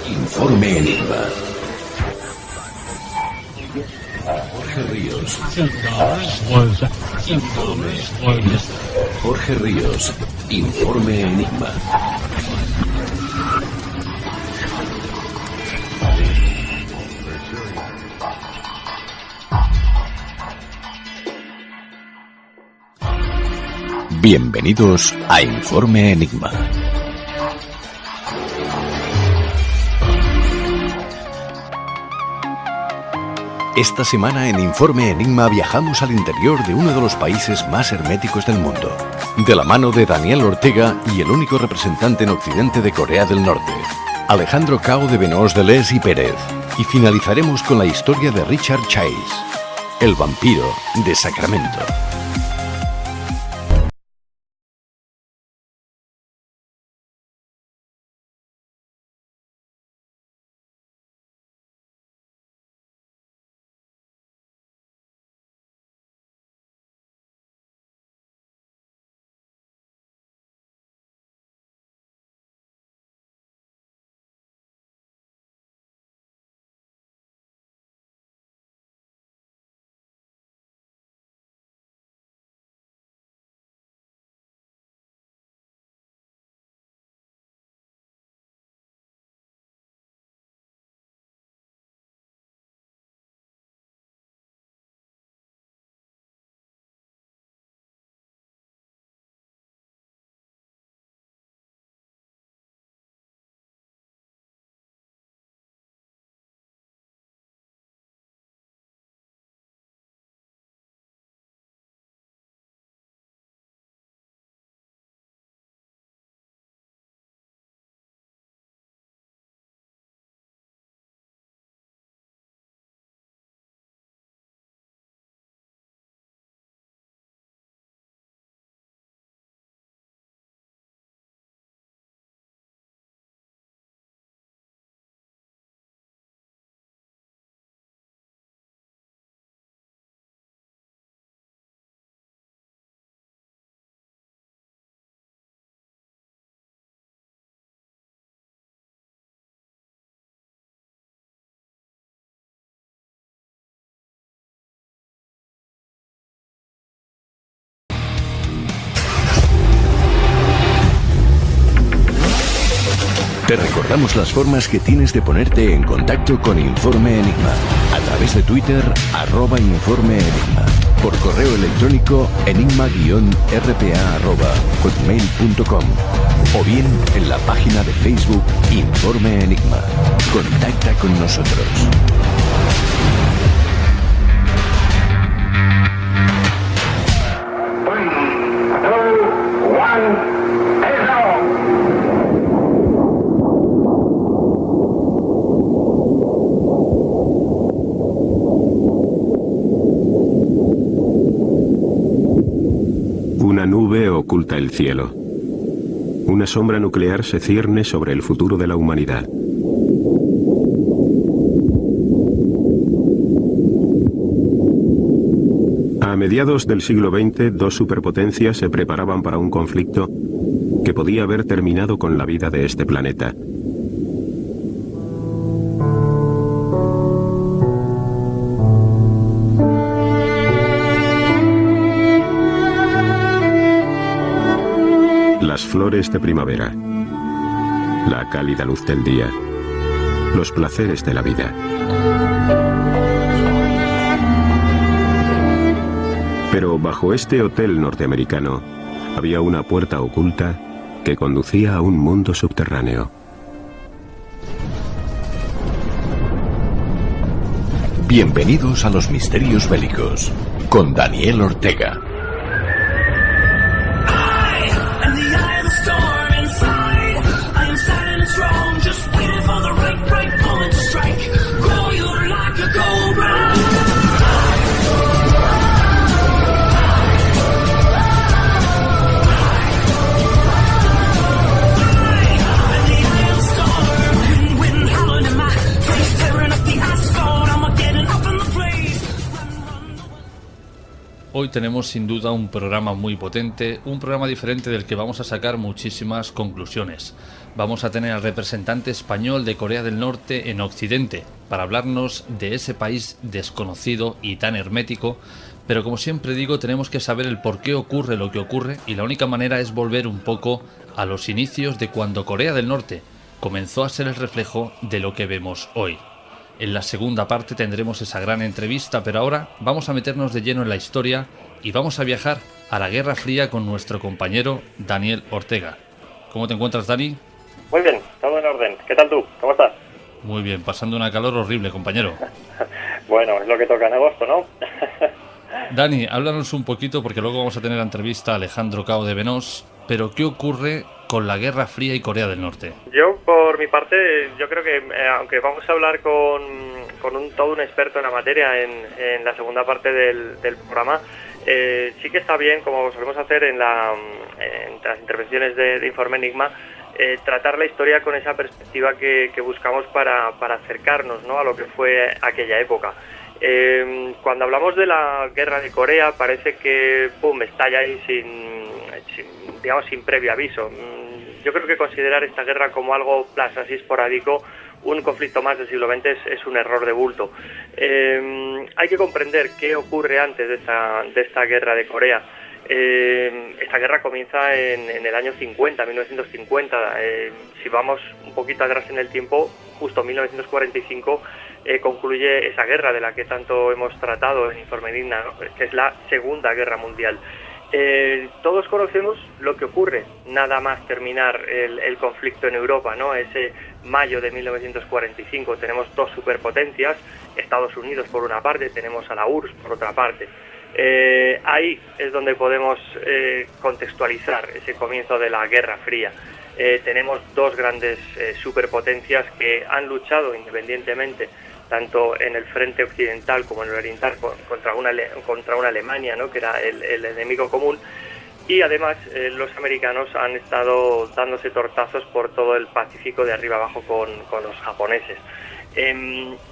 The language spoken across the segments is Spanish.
Informe Enigma. Jorge Ríos. Jorge Ríos. Informe Enigma. Bienvenidos a Informe Enigma. Esta semana en Informe Enigma viajamos al interior de uno de los países más herméticos del mundo, de la mano de Daniel Ortega y el único representante en Occidente de Corea del Norte, Alejandro Cao de Benós de Les y Pérez, y finalizaremos con la historia de Richard Chase, el vampiro de Sacramento. Te recordamos las formas que tienes de ponerte en contacto con Informe Enigma. A través de Twitter, @Informe Enigma. Por correo electrónico, enigma-rpa@hotmail.com. O bien en la página de Facebook Informe Enigma. Contacta con nosotros. Una nube oculta el cielo. Una sombra nuclear se cierne sobre el futuro de la humanidad. A mediados del siglo XX, dos superpotencias se preparaban para un conflicto que podía haber terminado con la vida de este planeta. Las flores de primavera, la cálida luz del día, los placeres de la vida. Pero bajo este hotel norteamericano había una puerta oculta que conducía a un mundo subterráneo. Bienvenidos a los misterios bélicos, con Daniel Ortega. Hoy tenemos sin duda un programa muy potente, un programa diferente del que vamos a sacar muchísimas conclusiones. Vamos a tener al representante español de Corea del Norte en Occidente para hablarnos de ese país desconocido y tan hermético, pero como siempre digo, tenemos que saber el por qué ocurre lo que ocurre y la única manera es volver un poco a los inicios de cuando Corea del Norte comenzó a ser el reflejo de lo que vemos hoy. En la segunda parte tendremos esa gran entrevista, pero ahora vamos a meternos de lleno en la historia y vamos a viajar a la Guerra Fría con nuestro compañero Daniel Ortega. ¿Cómo te encuentras, Dani? Muy bien, todo en orden. ¿Qué tal tú? ¿Cómo estás? Muy bien, pasando una calor horrible, compañero. Bueno, es lo que toca en agosto, ¿no? Dani, háblanos un poquito, porque luego vamos a tener la entrevista a Alejandro Cao de Benós, pero ¿qué ocurre con la Guerra Fría y Corea del Norte? Yo, por mi parte, yo creo que aunque vamos a hablar con todo un experto en la materia en la segunda parte del programa, sí que está bien, como solemos hacer en las intervenciones de Informe Enigma, tratar la historia con esa perspectiva que buscamos para acercarnos, ¿no?, a lo que fue aquella época. Cuando hablamos de la Guerra de Corea, parece que estalla ahí sin previo aviso. Yo creo que considerar esta guerra como algo así esporádico, un conflicto más del siglo XX, es un error de bulto. Hay que comprender qué ocurre antes de esta Guerra de Corea. Esta guerra comienza en el año 50, 1950. Si vamos un poquito atrás en el tiempo, justo en 1945 concluye esa guerra de la que tanto hemos tratado en Informe Enigma, ¿no?, que es la Segunda Guerra Mundial. Todos conocemos lo que ocurre nada más terminar el conflicto en Europa, ¿no? Ese mayo de 1945 tenemos dos superpotencias, Estados Unidos por una parte, tenemos a la URSS por otra parte. Ahí es donde podemos contextualizar ese comienzo de la Guerra Fría. Tenemos dos grandes superpotencias que han luchado independientemente, tanto en el frente occidental como en el oriental, contra una Alemania, ¿no?, que era el enemigo común, y además los americanos han estado dándose tortazos por todo el Pacífico de arriba abajo con los japoneses.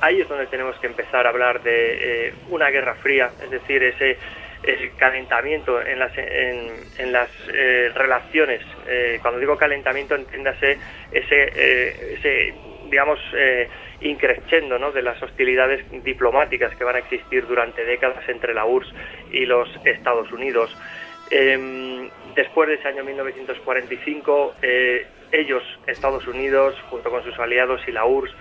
Ahí es donde tenemos que empezar a hablar de una guerra fría, es decir, ese calentamiento en las relaciones. Cuando digo calentamiento, entiéndase ese digamos, increciendo, ¿no?, de las hostilidades diplomáticas que van a existir durante décadas entre la URSS y los Estados Unidos. Después de ese año 1945, ellos, Estados Unidos, junto con sus aliados y la URSS,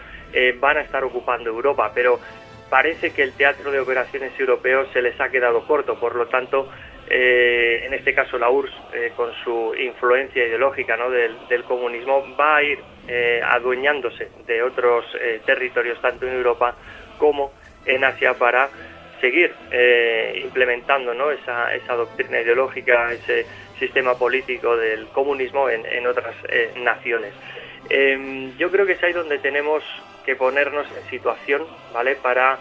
van a estar ocupando Europa, pero parece que el teatro de operaciones europeo se les ha quedado corto. Por lo tanto, en este caso la URSS, con su influencia ideológica, ¿no?, del comunismo, va a ir adueñándose de otros territorios, tanto en Europa como en Asia, para seguir implementando, ¿no?, esa doctrina ideológica, ese sistema político del comunismo en otras naciones. Yo creo que es ahí donde tenemos que ponernos en situación, ¿vale?, para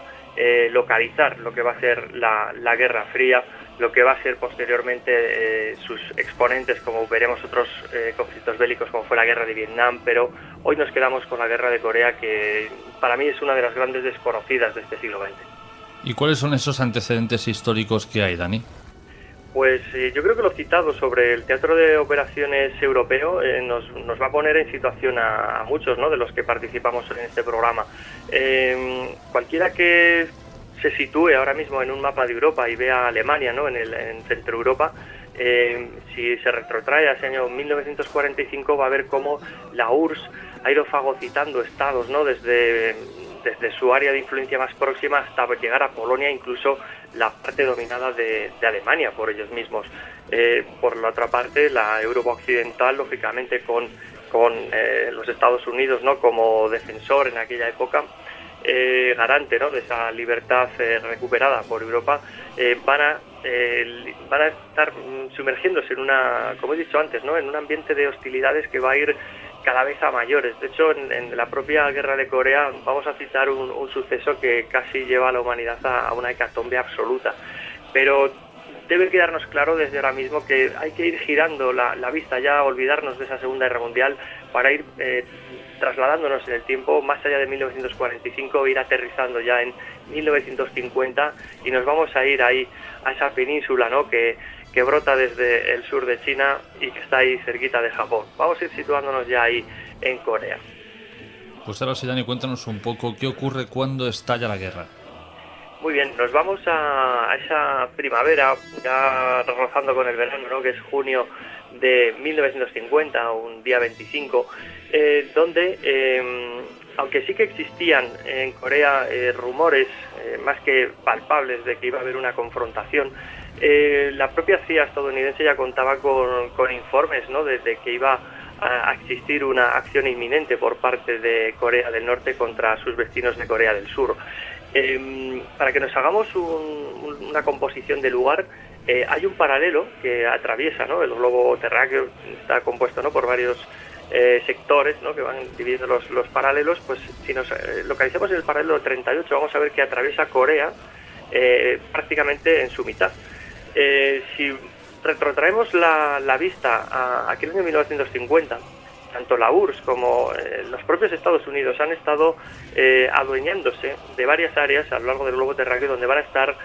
localizar lo que va a ser la Guerra Fría, lo que va a ser posteriormente sus exponentes, como veremos otros conflictos bélicos como fue la Guerra de Vietnam, pero hoy nos quedamos con la Guerra de Corea, que para mí es una de las grandes desconocidas de este siglo XX. ¿Y cuáles son esos antecedentes históricos que hay, Dani? Pues yo creo que lo citado sobre el teatro de operaciones europeo nos va a poner en situación a muchos, ¿no?, de los que participamos en este programa. Cualquiera que se sitúe ahora mismo en un mapa de Europa y vea a Alemania, ¿no?, en Centro Europa, si se retrotrae a ese año 1945, va a ver cómo la URSS ha ido fagocitando estados, ¿no?, desde su área de influencia más próxima hasta llegar a Polonia, incluso la parte dominada de Alemania por ellos mismos. Por la otra parte, la Europa occidental, lógicamente con los Estados Unidos, ¿no?, como defensor en aquella época, garante, ¿no?, de esa libertad recuperada por Europa, van a estar sumergiéndose en como he dicho antes, ¿no?, en un ambiente de hostilidades que va a ir cada vez a mayores. De hecho, en la propia Guerra de Corea vamos a citar un suceso que casi lleva a la humanidad a una hecatombe absoluta. Pero debe quedarnos claro desde ahora mismo que hay que ir girando la vista ya, olvidarnos de esa Segunda Guerra Mundial para ir trasladándonos en el tiempo más allá de 1945, ir aterrizando ya en 1950 y nos vamos a ir ahí a esa península, ¿no?, que brota desde el sur de China y que está ahí cerquita de Japón. Vamos a ir situándonos ya ahí en Corea. Pues ahora sí, Dani, cuéntanos un poco qué ocurre cuando estalla la guerra. Muy bien, nos vamos a esa primavera, ya rozando con el verano, ¿no?, que es junio de 1950, un día 25, donde, aunque sí que existían en Corea rumores más que palpables de que iba a haber una confrontación, la propia CIA estadounidense ya contaba con informes, ¿no?, de que iba a existir una acción inminente por parte de Corea del Norte contra sus vecinos de Corea del Sur. Para que nos hagamos una composición de lugar, hay un paralelo que atraviesa, ¿no?, el globo terráqueo. Está compuesto, ¿no?, por varios sectores, ¿no?, que van dividiendo los paralelos. Pues si nos localizamos en el paralelo 38, vamos a ver que atraviesa Corea prácticamente en su mitad. Si retrotraemos la vista a aquel año 1950, tanto la URSS como los propios Estados Unidos han estado adueñándose de varias áreas a lo largo del globo terráqueo donde van a estar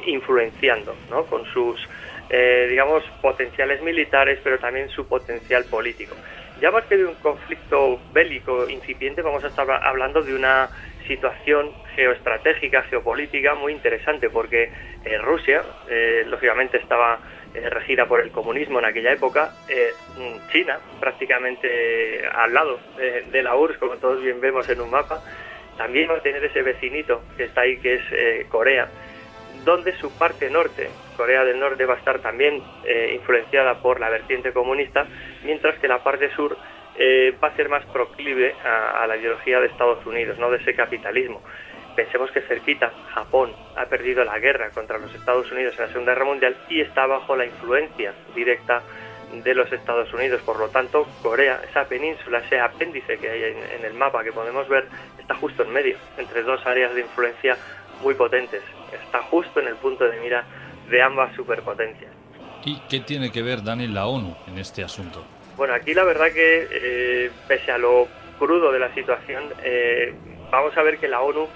influenciando, ¿no?, con sus, digamos, potenciales militares, pero también su potencial político. Ya más que de un conflicto bélico incipiente, vamos a estar hablando de una situación geoestratégica, geopolítica muy interesante, porque Rusia, lógicamente, estaba regida por el comunismo en aquella época. China, prácticamente al lado de la URSS, como todos bien vemos en un mapa, también va a tener ese vecinito que está ahí, que es Corea, donde su parte norte, Corea del Norte, va a estar también influenciada por la vertiente comunista, mientras que la parte sur va a ser más proclive a la ideología de Estados Unidos, ¿no?, de ese capitalismo. Pensemos que cerquita Japón ha perdido la guerra contra los Estados Unidos en la Segunda Guerra Mundial y está bajo la influencia directa de los Estados Unidos. Por lo tanto, Corea, esa península, ese apéndice que hay en el mapa que podemos ver, está justo en medio, entre dos áreas de influencia muy potentes. Está justo en el punto de mira de ambas superpotencias. ¿Y qué tiene que ver, Dani, la ONU en este asunto? Bueno, aquí la verdad que, pese a lo crudo de la situación, vamos a ver que la ONU,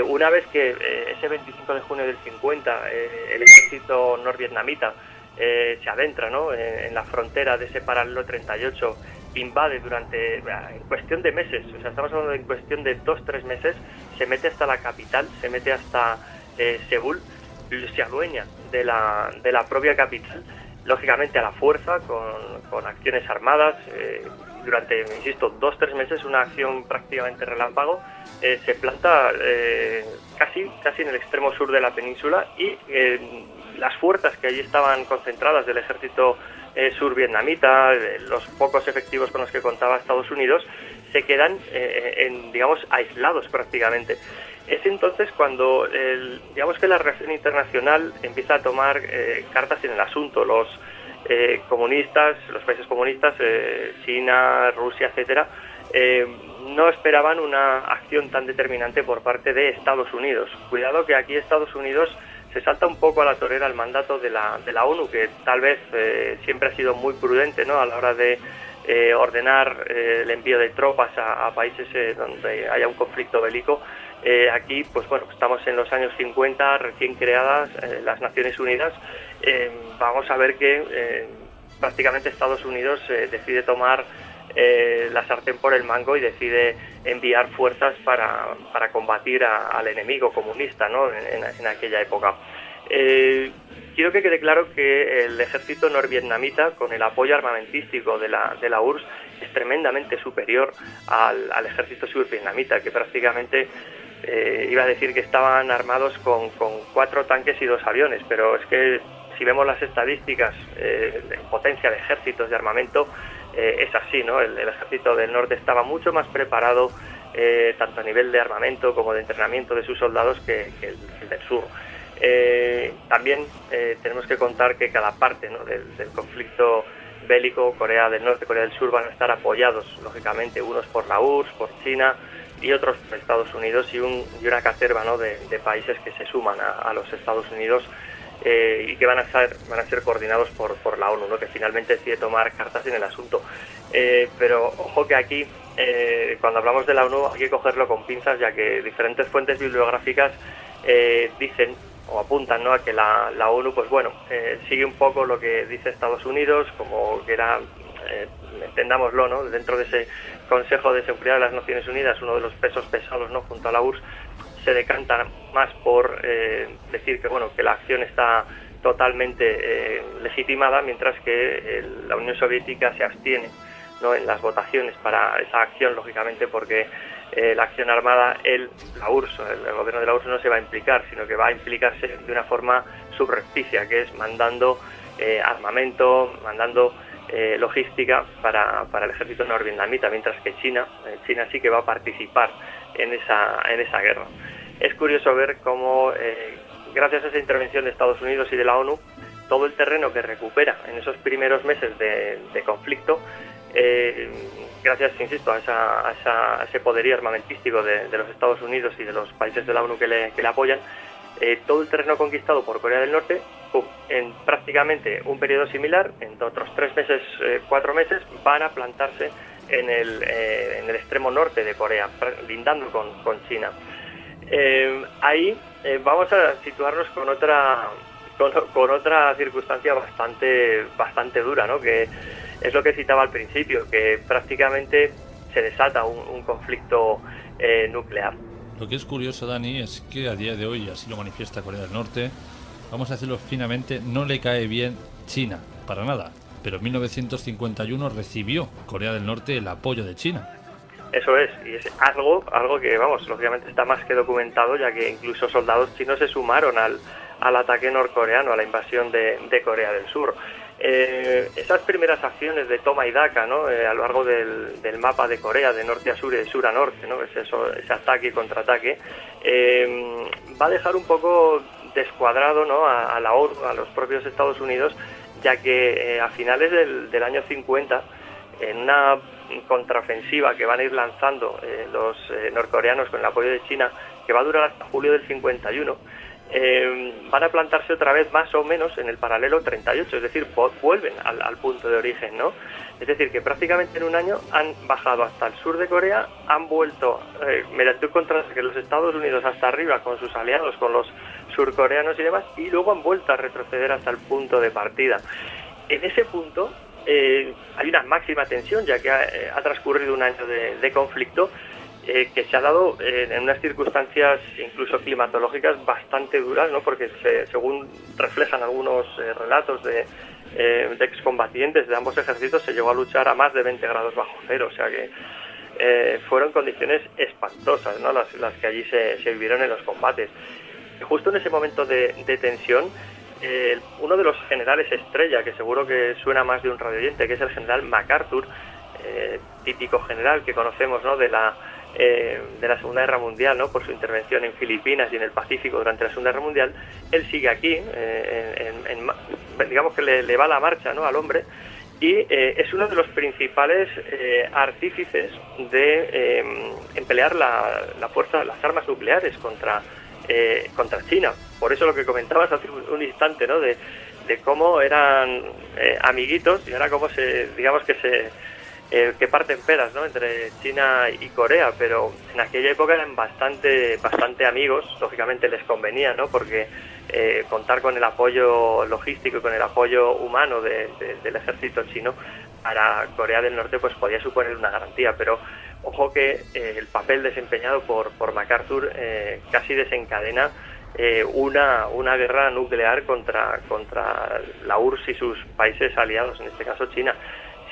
una vez que ese 25 de junio del 50 el ejército norvietnamita se adentra, ¿no?, en la frontera de ese paralelo 38, invade en cuestión de meses, o sea, estamos hablando en cuestión de 2-3 meses, se mete hasta la capital, se mete hasta Seúl, se adueña de la propia capital, lógicamente a la fuerza, con acciones armadas, durante, insisto, 2-3 meses, una acción prácticamente relámpago. Se planta casi en el extremo sur de la península y las fuerzas que allí estaban concentradas del ejército survietnamita, los pocos efectivos con los que contaba Estados Unidos, se quedan, digamos, aislados prácticamente. Es entonces cuando, digamos, que la reacción internacional empieza a tomar cartas en el asunto. Los comunistas, los países comunistas, China, Rusia, etcétera, no esperaban una acción tan determinante por parte de Estados Unidos. Cuidado que aquí Estados Unidos se salta un poco a la torera el mandato de la ONU, que tal vez siempre ha sido muy prudente, ¿no?, a la hora de ordenar el envío de tropas a países donde haya un conflicto bélico. Aquí, pues bueno, estamos en los años 50, recién creadas las Naciones Unidas. Vamos a ver que prácticamente Estados Unidos decide tomar la sartén por el mango y decide enviar fuerzas para combatir al enemigo comunista, ¿no?, en aquella época. Quiero que quede claro que el ejército norvietnamita, con el apoyo armamentístico de la URSS, es tremendamente superior al ejército survietnamita, que prácticamente iba a decir que estaban armados con 4 tanques y 2 aviones, pero es que si vemos las estadísticas de potencia de ejércitos, de armamento, es así, ¿no? El ejército del norte estaba mucho más preparado, tanto a nivel de armamento como de entrenamiento de sus soldados, que el del sur. También tenemos que contar que cada parte, ¿no?, del conflicto bélico, Corea del Norte, Corea del Sur, van a estar apoyados, lógicamente, unos por la URSS, por China y otros por Estados Unidos, y una caterva, ¿no?, de países que se suman a los Estados Unidos y que van a ser coordinados por la ONU, ¿no? Que finalmente decide tomar cartas en el asunto. Pero ojo que aquí, cuando hablamos de la ONU, hay que cogerlo con pinzas, ya que diferentes fuentes bibliográficas dicen o apuntan, ¿no?, a que la ONU, pues bueno, sigue un poco lo que dice Estados Unidos, como que era, entendámoslo, ¿no?, dentro de ese Consejo de Seguridad de las Naciones Unidas, uno de los pesos pesados, ¿no?, junto a la URSS, se decanta más por decir que, bueno, que la acción está totalmente legitimada, mientras que la Unión Soviética se abstiene, ¿no?, en las votaciones para esa acción, lógicamente, porque la acción armada, la URSS, el gobierno de la URSS no se va a implicar, sino que va a implicarse de una forma subrepticia, que es mandando armamento, mandando logística para el ejército norvietnamita, mientras que China sí que va a participar en esa guerra. Es curioso ver cómo, gracias a esa intervención de Estados Unidos y de la ONU, todo el terreno que recupera en esos primeros meses de conflicto, gracias, insisto, a ese poderío armamentístico de los Estados Unidos y de los países de la ONU que le apoyan, todo el terreno conquistado por Corea del Norte, en prácticamente un periodo similar, en otros 3 meses, 4 meses, van a plantarse en el extremo norte de Corea, lindando con China. Ahí vamos a situarnos con otra circunstancia bastante dura, ¿no?, que es lo que citaba al principio, que prácticamente se desata un conflicto nuclear. Lo que es curioso, Dani, es que a día de hoy, así lo manifiesta Corea del Norte, vamos a decirlo finamente, no le cae bien China, para nada. Pero en 1951 recibió Corea del Norte el apoyo de China. Eso es, y es algo que, vamos, lógicamente está más que documentado, ya que incluso soldados chinos se sumaron al ataque norcoreano, a la invasión de Corea del Sur. Esas primeras acciones de toma y daca, ¿no?, a lo largo del mapa de Corea, de norte a sur y de sur a norte, ¿no?, ese ataque y contraataque, va a dejar un poco descuadrado, ¿no?, a la ONU, a los propios Estados Unidos, ya que a finales del año 50, en una contraofensiva que van a ir lanzando los norcoreanos con el apoyo de China, que va a durar hasta julio del 51, van a plantarse otra vez más o menos en el paralelo 38, es decir, vuelven al punto de origen, ¿no? Es decir, que prácticamente en un año han bajado hasta el sur de Corea, han vuelto mediante un contraataque los Estados Unidos hasta arriba con sus aliados, con los surcoreanos y demás, y luego han vuelto a retroceder hasta el punto de partida. En ese punto hay una máxima tensión, ya que ha transcurrido un año de conflicto, que se ha dado en unas circunstancias incluso climatológicas bastante duras, ¿no?, porque según reflejan algunos relatos de excombatientes de ambos ejércitos, se llegó a luchar a más de 20 grados bajo cero, o sea que fueron condiciones espantosas, ¿no?, las que allí se vivieron en los combates. Y justo en ese momento de tensión, uno de los generales estrella, que seguro que suena más de un radioyente, que es el general MacArthur, típico general que conocemos, ¿no?, de la Segunda Guerra Mundial, ¿no?, por su intervención en Filipinas y en el Pacífico durante la Segunda Guerra Mundial. Él sigue aquí, digamos que le va la marcha, ¿no?, al hombre, y es uno de los principales artífices de emplear la fuerza, las armas nucleares contra China. Por eso lo que comentabas hace un instante, ¿no?, de cómo eran amiguitos, y ahora cómo que parten peras, ¿no?, entre China y Corea, pero en aquella época eran bastante amigos. Lógicamente les convenía, ¿no?, porque contar con el apoyo logístico y con el apoyo humano del ejército chino para Corea del Norte pues podía suponer una garantía. Pero ojo que el papel desempeñado por MacArthur casi desencadena una guerra nuclear contra la URSS y sus países aliados, en este caso China.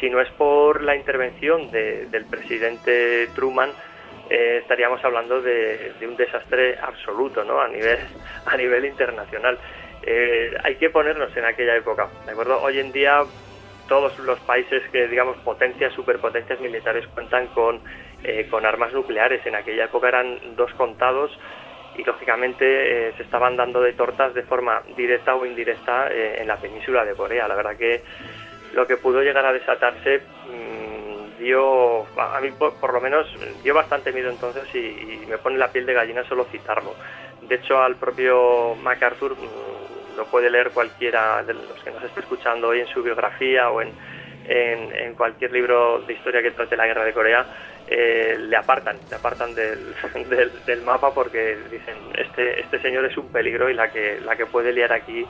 Si no es por la intervención del presidente Truman, estaríamos hablando de un desastre absoluto, ¿no?, a nivel internacional. Hay que ponernos en aquella época, ¿de acuerdo? Hoy en día todos los países que, digamos, superpotencias militares cuentan con armas nucleares. En aquella época eran 2 contados y lógicamente se estaban dando de tortas de forma directa o indirecta en la península de Corea. La verdad que lo que pudo llegar a desatarse a mí por lo menos dio bastante miedo entonces, y me pone la piel de gallina solo citarlo. De hecho, al propio MacArthur lo puede leer cualquiera de los que nos esté escuchando hoy en su biografía o en cualquier libro de historia que trate la guerra de Corea. Le apartan del mapa porque dicen este señor es un peligro y la que puede liar aquí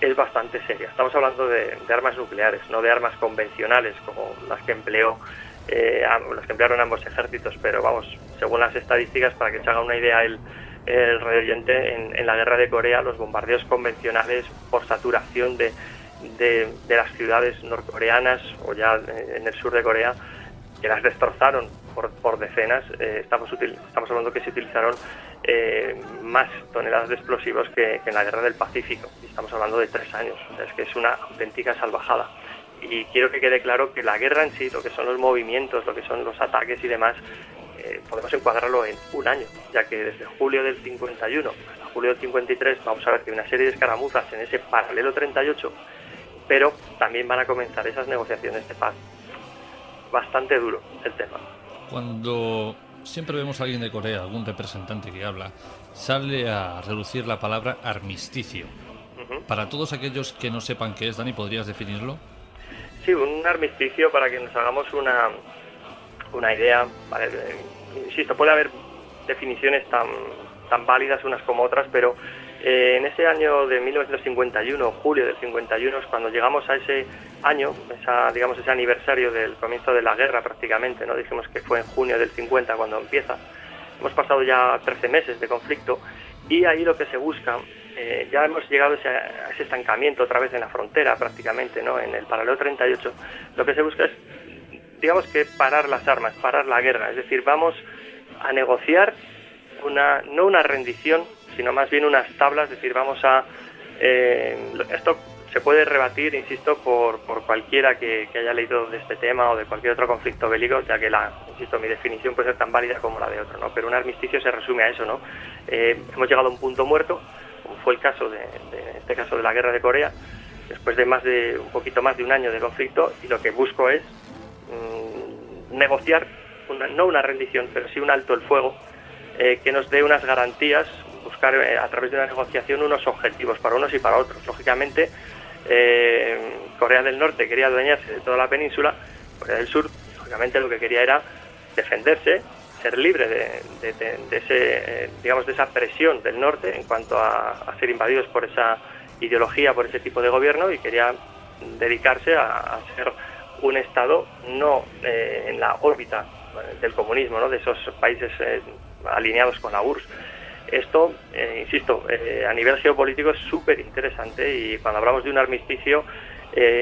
es bastante seria. Estamos hablando de armas nucleares, no de armas convencionales como las que emplearon ambos ejércitos, pero vamos, según las estadísticas, para que se haga una idea el radio oyente, en la guerra de Corea los bombardeos convencionales por saturación de las ciudades norcoreanas o ya en el sur de Corea, que las destrozaron por decenas, estamos hablando que se utilizaron más toneladas de explosivos que en la guerra del Pacífico, y estamos hablando de 3 años, o sea, es que es una auténtica salvajada. Y quiero que quede claro que la guerra en sí, lo que son los movimientos, lo que son los ataques y demás, podemos encuadrarlo en un año, ya que desde julio del 51 hasta julio del 53 vamos a ver que hay una serie de escaramuzas en ese paralelo 38, pero también van a comenzar esas negociaciones de paz. Bastante duro el tema. Cuando siempre vemos a alguien de Corea, algún representante que habla, sale a relucir la palabra armisticio. Para todos aquellos que no sepan qué es, Dani, ¿podrías definirlo? Sí, un armisticio, para que nos hagamos una idea, ¿vale? Insisto, puede haber definiciones tan válidas unas como otras, pero en ese año de 1951, julio del 51, es cuando llegamos a ese año, ese aniversario del comienzo de la guerra prácticamente, ¿no? Dijimos que fue en junio del 50 cuando empieza. Hemos pasado ya 13 meses de conflicto y ahí lo que se busca, ya hemos llegado a ese estancamiento otra vez en la frontera prácticamente, ¿no? En el paralelo 38, lo que se busca es, digamos que parar las armas, parar la guerra, es decir, vamos a negociar no una rendición, sino más bien unas tablas, es decir, vamos a... esto se puede rebatir, insisto, por cualquiera que haya leído de este tema o de cualquier otro conflicto bélico, ya que mi definición puede ser tan válida como la de otro, ¿no? Pero un armisticio se resume a eso, ¿no? Hemos llegado a un punto muerto, como fue el caso en este caso de la guerra de Corea, después de un poquito más de un año de conflicto, y lo que busco es negociar, no una rendición, pero sí un alto el fuego, que nos dé unas garantías, buscar a través de una negociación unos objetivos para unos y para otros. Lógicamente, Corea del Norte quería adueñarse de toda la península, Corea del Sur, lógicamente, lo que quería era defenderse, ser libre de esa presión del norte en cuanto a ser invadidos por esa ideología, por ese tipo de gobierno, y quería dedicarse a ser un Estado no en la órbita del comunismo, ¿no? De esos países alineados con la URSS. Esto, insisto, a nivel geopolítico es súper interesante, y cuando hablamos de un armisticio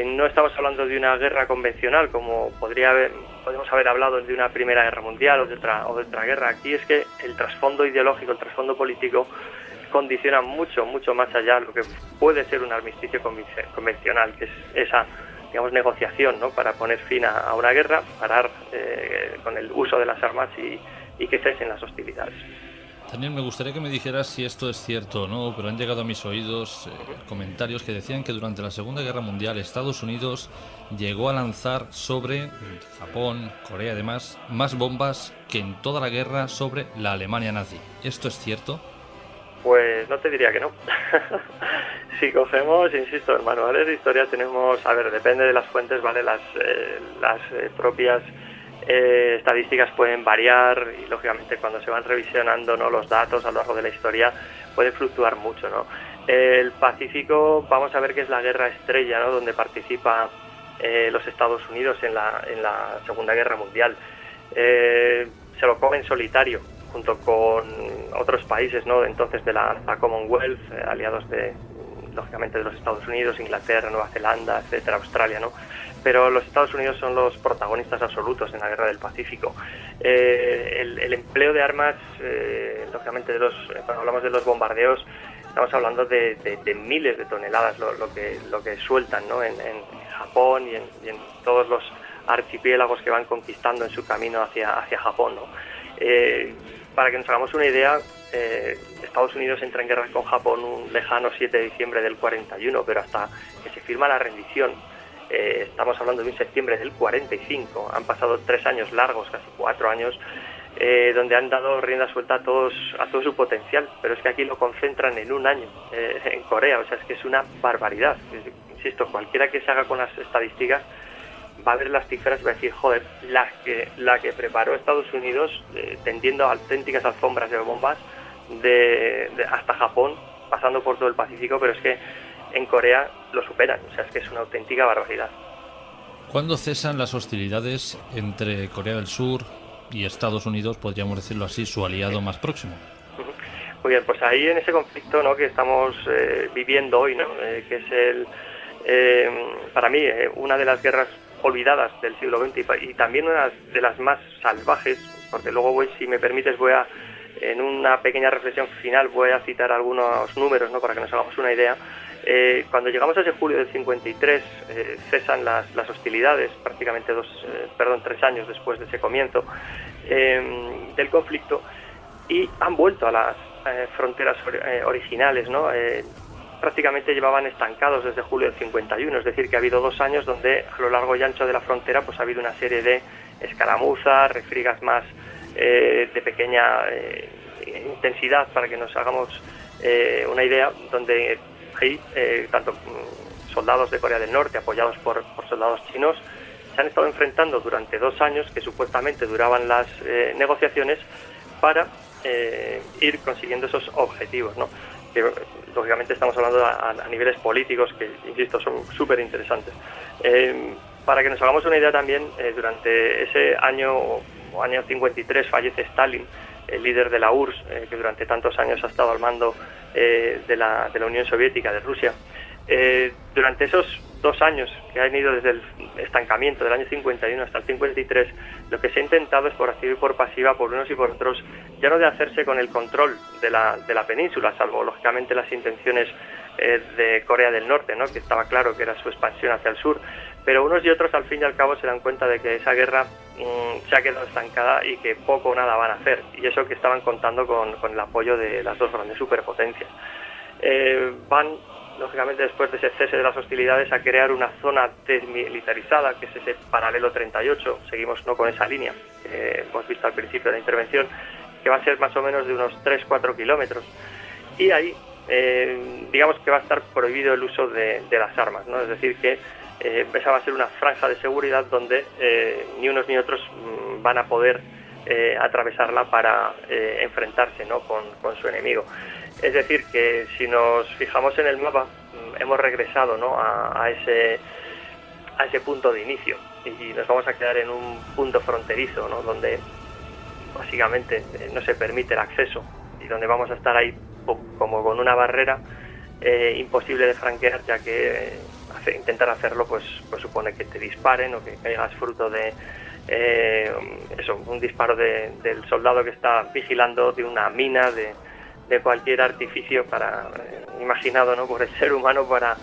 no estamos hablando de una guerra convencional como podemos haber hablado de una Primera Guerra Mundial o de otra guerra. Aquí es que el trasfondo ideológico, el trasfondo político condiciona mucho más allá lo que puede ser un armisticio convencional, que es esa, digamos, negociación, ¿no? Para poner fin a una guerra, parar con el uso de las armas y que cesen las hostilidades. Daniel, me gustaría que me dijeras si esto es cierto o no, pero han llegado a mis oídos comentarios que decían que durante la Segunda Guerra Mundial Estados Unidos llegó a lanzar sobre Japón, Corea y demás, más bombas que en toda la guerra sobre la Alemania nazi. ¿Esto es cierto? Pues no te diría que no. Si cogemos, insisto, en manuales de historia tenemos, depende de las fuentes, ¿vale? Las propias estadísticas pueden variar, y lógicamente cuando se van revisionando, ¿no?, los datos a lo largo de la historia puede fluctuar mucho, ¿no? El Pacífico, vamos a ver que es la guerra estrella, ¿no?, donde participa los Estados Unidos en la Segunda Guerra Mundial. Se lo come en solitario junto con otros países, ¿no?, entonces de la Commonwealth, aliados lógicamente de los Estados Unidos, Inglaterra, Nueva Zelanda, etcétera, Australia, ¿no? Pero los Estados Unidos son los protagonistas absolutos en la guerra del Pacífico. El empleo de armas, lógicamente, cuando hablamos de los bombardeos, estamos hablando de miles de toneladas lo que sueltan, ¿no?, en Japón y en todos los archipiélagos que van conquistando en su camino hacia Japón, ¿no? Para que nos hagamos una idea, Estados Unidos entra en guerra con Japón un lejano 7 de diciembre del 41, pero hasta que se firma la rendición, estamos hablando de un septiembre del 45, han pasado 3 años largos, casi 4 años, donde han dado rienda suelta a todo su potencial, pero es que aquí lo concentran en un año en Corea, o sea, es que es una barbaridad. Insisto, cualquiera que se haga con las estadísticas va a ver las cifras y va a decir, joder, la que preparó Estados Unidos, tendiendo a auténticas alfombras de bombas hasta Japón, pasando por todo el Pacífico, pero es que en Corea lo superan, o sea, es que es una auténtica barbaridad. ¿Cuándo cesan las hostilidades entre Corea del Sur y Estados Unidos, podríamos decirlo así, su aliado más próximo? Muy bien, pues ahí en ese conflicto, ¿no?, que estamos viviendo hoy, ¿no?, que es para mí una de las guerras olvidadas del siglo XX y también una de las más salvajes, porque luego si me permites, en una pequeña reflexión final voy a citar algunos números, ¿no?, para que nos hagamos una idea. Cuando llegamos a ese julio del 53, cesan las hostilidades, prácticamente 3 años después de ese comienzo del conflicto, y han vuelto a las fronteras originales, ¿no? Prácticamente llevaban estancados desde julio del 51, es decir, que ha habido 2 años donde a lo largo y ancho de la frontera pues ha habido una serie de escaramuzas, refriegas más de pequeña intensidad, para que nos hagamos una idea, donde hay tanto soldados de Corea del Norte apoyados por soldados chinos se han estado enfrentando durante 2 años, que supuestamente duraban las negociaciones, para ir consiguiendo esos objetivos, ¿no?, que lógicamente estamos hablando a niveles políticos que, insisto, son súper interesantes. Para que nos hagamos una idea también, durante ese año 53 fallece Stalin, el líder de la URSS, que durante tantos años ha estado al mando de la Unión Soviética, de Rusia. Durante esos 2 años que han ido desde el estancamiento del año 51 hasta el 53, lo que se ha intentado es, por activa y por pasiva, por unos y por otros, ya no de hacerse con el control de la península, salvo lógicamente las intenciones de Corea del Norte, ¿no?, que estaba claro que era su expansión hacia el sur, pero unos y otros al fin y al cabo se dan cuenta de que esa guerra se ha quedado estancada y que poco o nada van a hacer, y eso que estaban contando con el apoyo de las 2 grandes superpotencias. Van, lógicamente, después de ese cese de las hostilidades, a crear una zona desmilitarizada, que es ese paralelo 38, seguimos, ¿no?, con esa línea que hemos visto al principio de la intervención, que va a ser más o menos de unos 3-4 kilómetros, y ahí digamos que va a estar prohibido el uso de las armas, ¿no?, es decir, que esa va a ser una franja de seguridad donde ni unos ni otros van a poder atravesarla para enfrentarse, ¿no?, con su enemigo. Es decir, que si nos fijamos en el mapa, hemos regresado, ¿no?, a ese punto de inicio, y nos vamos a quedar en un punto fronterizo, ¿no?, donde básicamente no se permite el acceso, y donde vamos a estar ahí como con una barrera imposible de franquear, ya que intentar hacerlo pues supone que te disparen o que caigas fruto de un disparo del soldado que está vigilando, de una mina, de cualquier artificio imaginado, ¿no?, por el ser humano para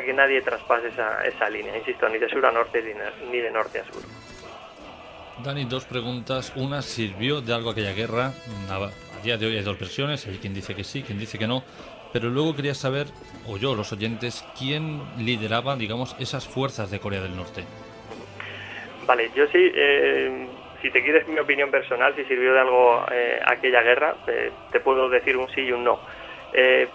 que nadie traspase esa línea, insisto, ni de sur a norte ni de norte a sur. Dani, 2 preguntas. Una, ¿sirvió de algo aquella guerra? A día de hoy hay 2 versiones, hay quien dice que sí, quien dice que no, pero luego quería saber, o yo, los oyentes, ¿quién lideraba, digamos, esas fuerzas de Corea del Norte? Vale, yo sí, si te quieres mi opinión personal, si sirvió de algo aquella guerra, te puedo decir un sí y un no.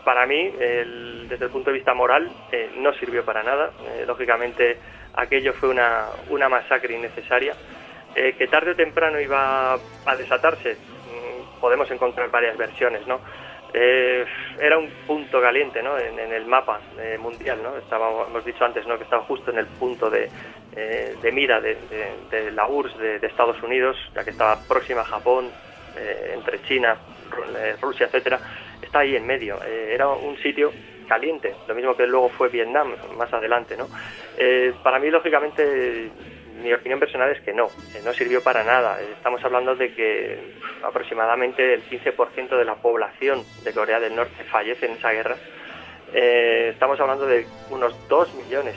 Para mí, desde el punto de vista moral, no sirvió para nada. Lógicamente, aquello fue una masacre innecesaria, que tarde o temprano iba a desatarse. Podemos encontrar varias versiones, ¿no? Era un punto caliente, ¿no?, en el mapa mundial, ¿no? Hemos dicho antes, ¿no?, que estaba justo en el punto de mira de la URSS de Estados Unidos, ya que estaba próxima a Japón, entre China, Rusia, etcétera. Está ahí en medio. Era un sitio caliente, lo mismo que luego fue Vietnam más adelante, ¿no? Para mí, lógicamente, mi opinión personal es que no sirvió para nada. Estamos hablando de que aproximadamente el 15% de la población de Corea del Norte fallece en esa guerra. Estamos hablando de unos 2,5 millones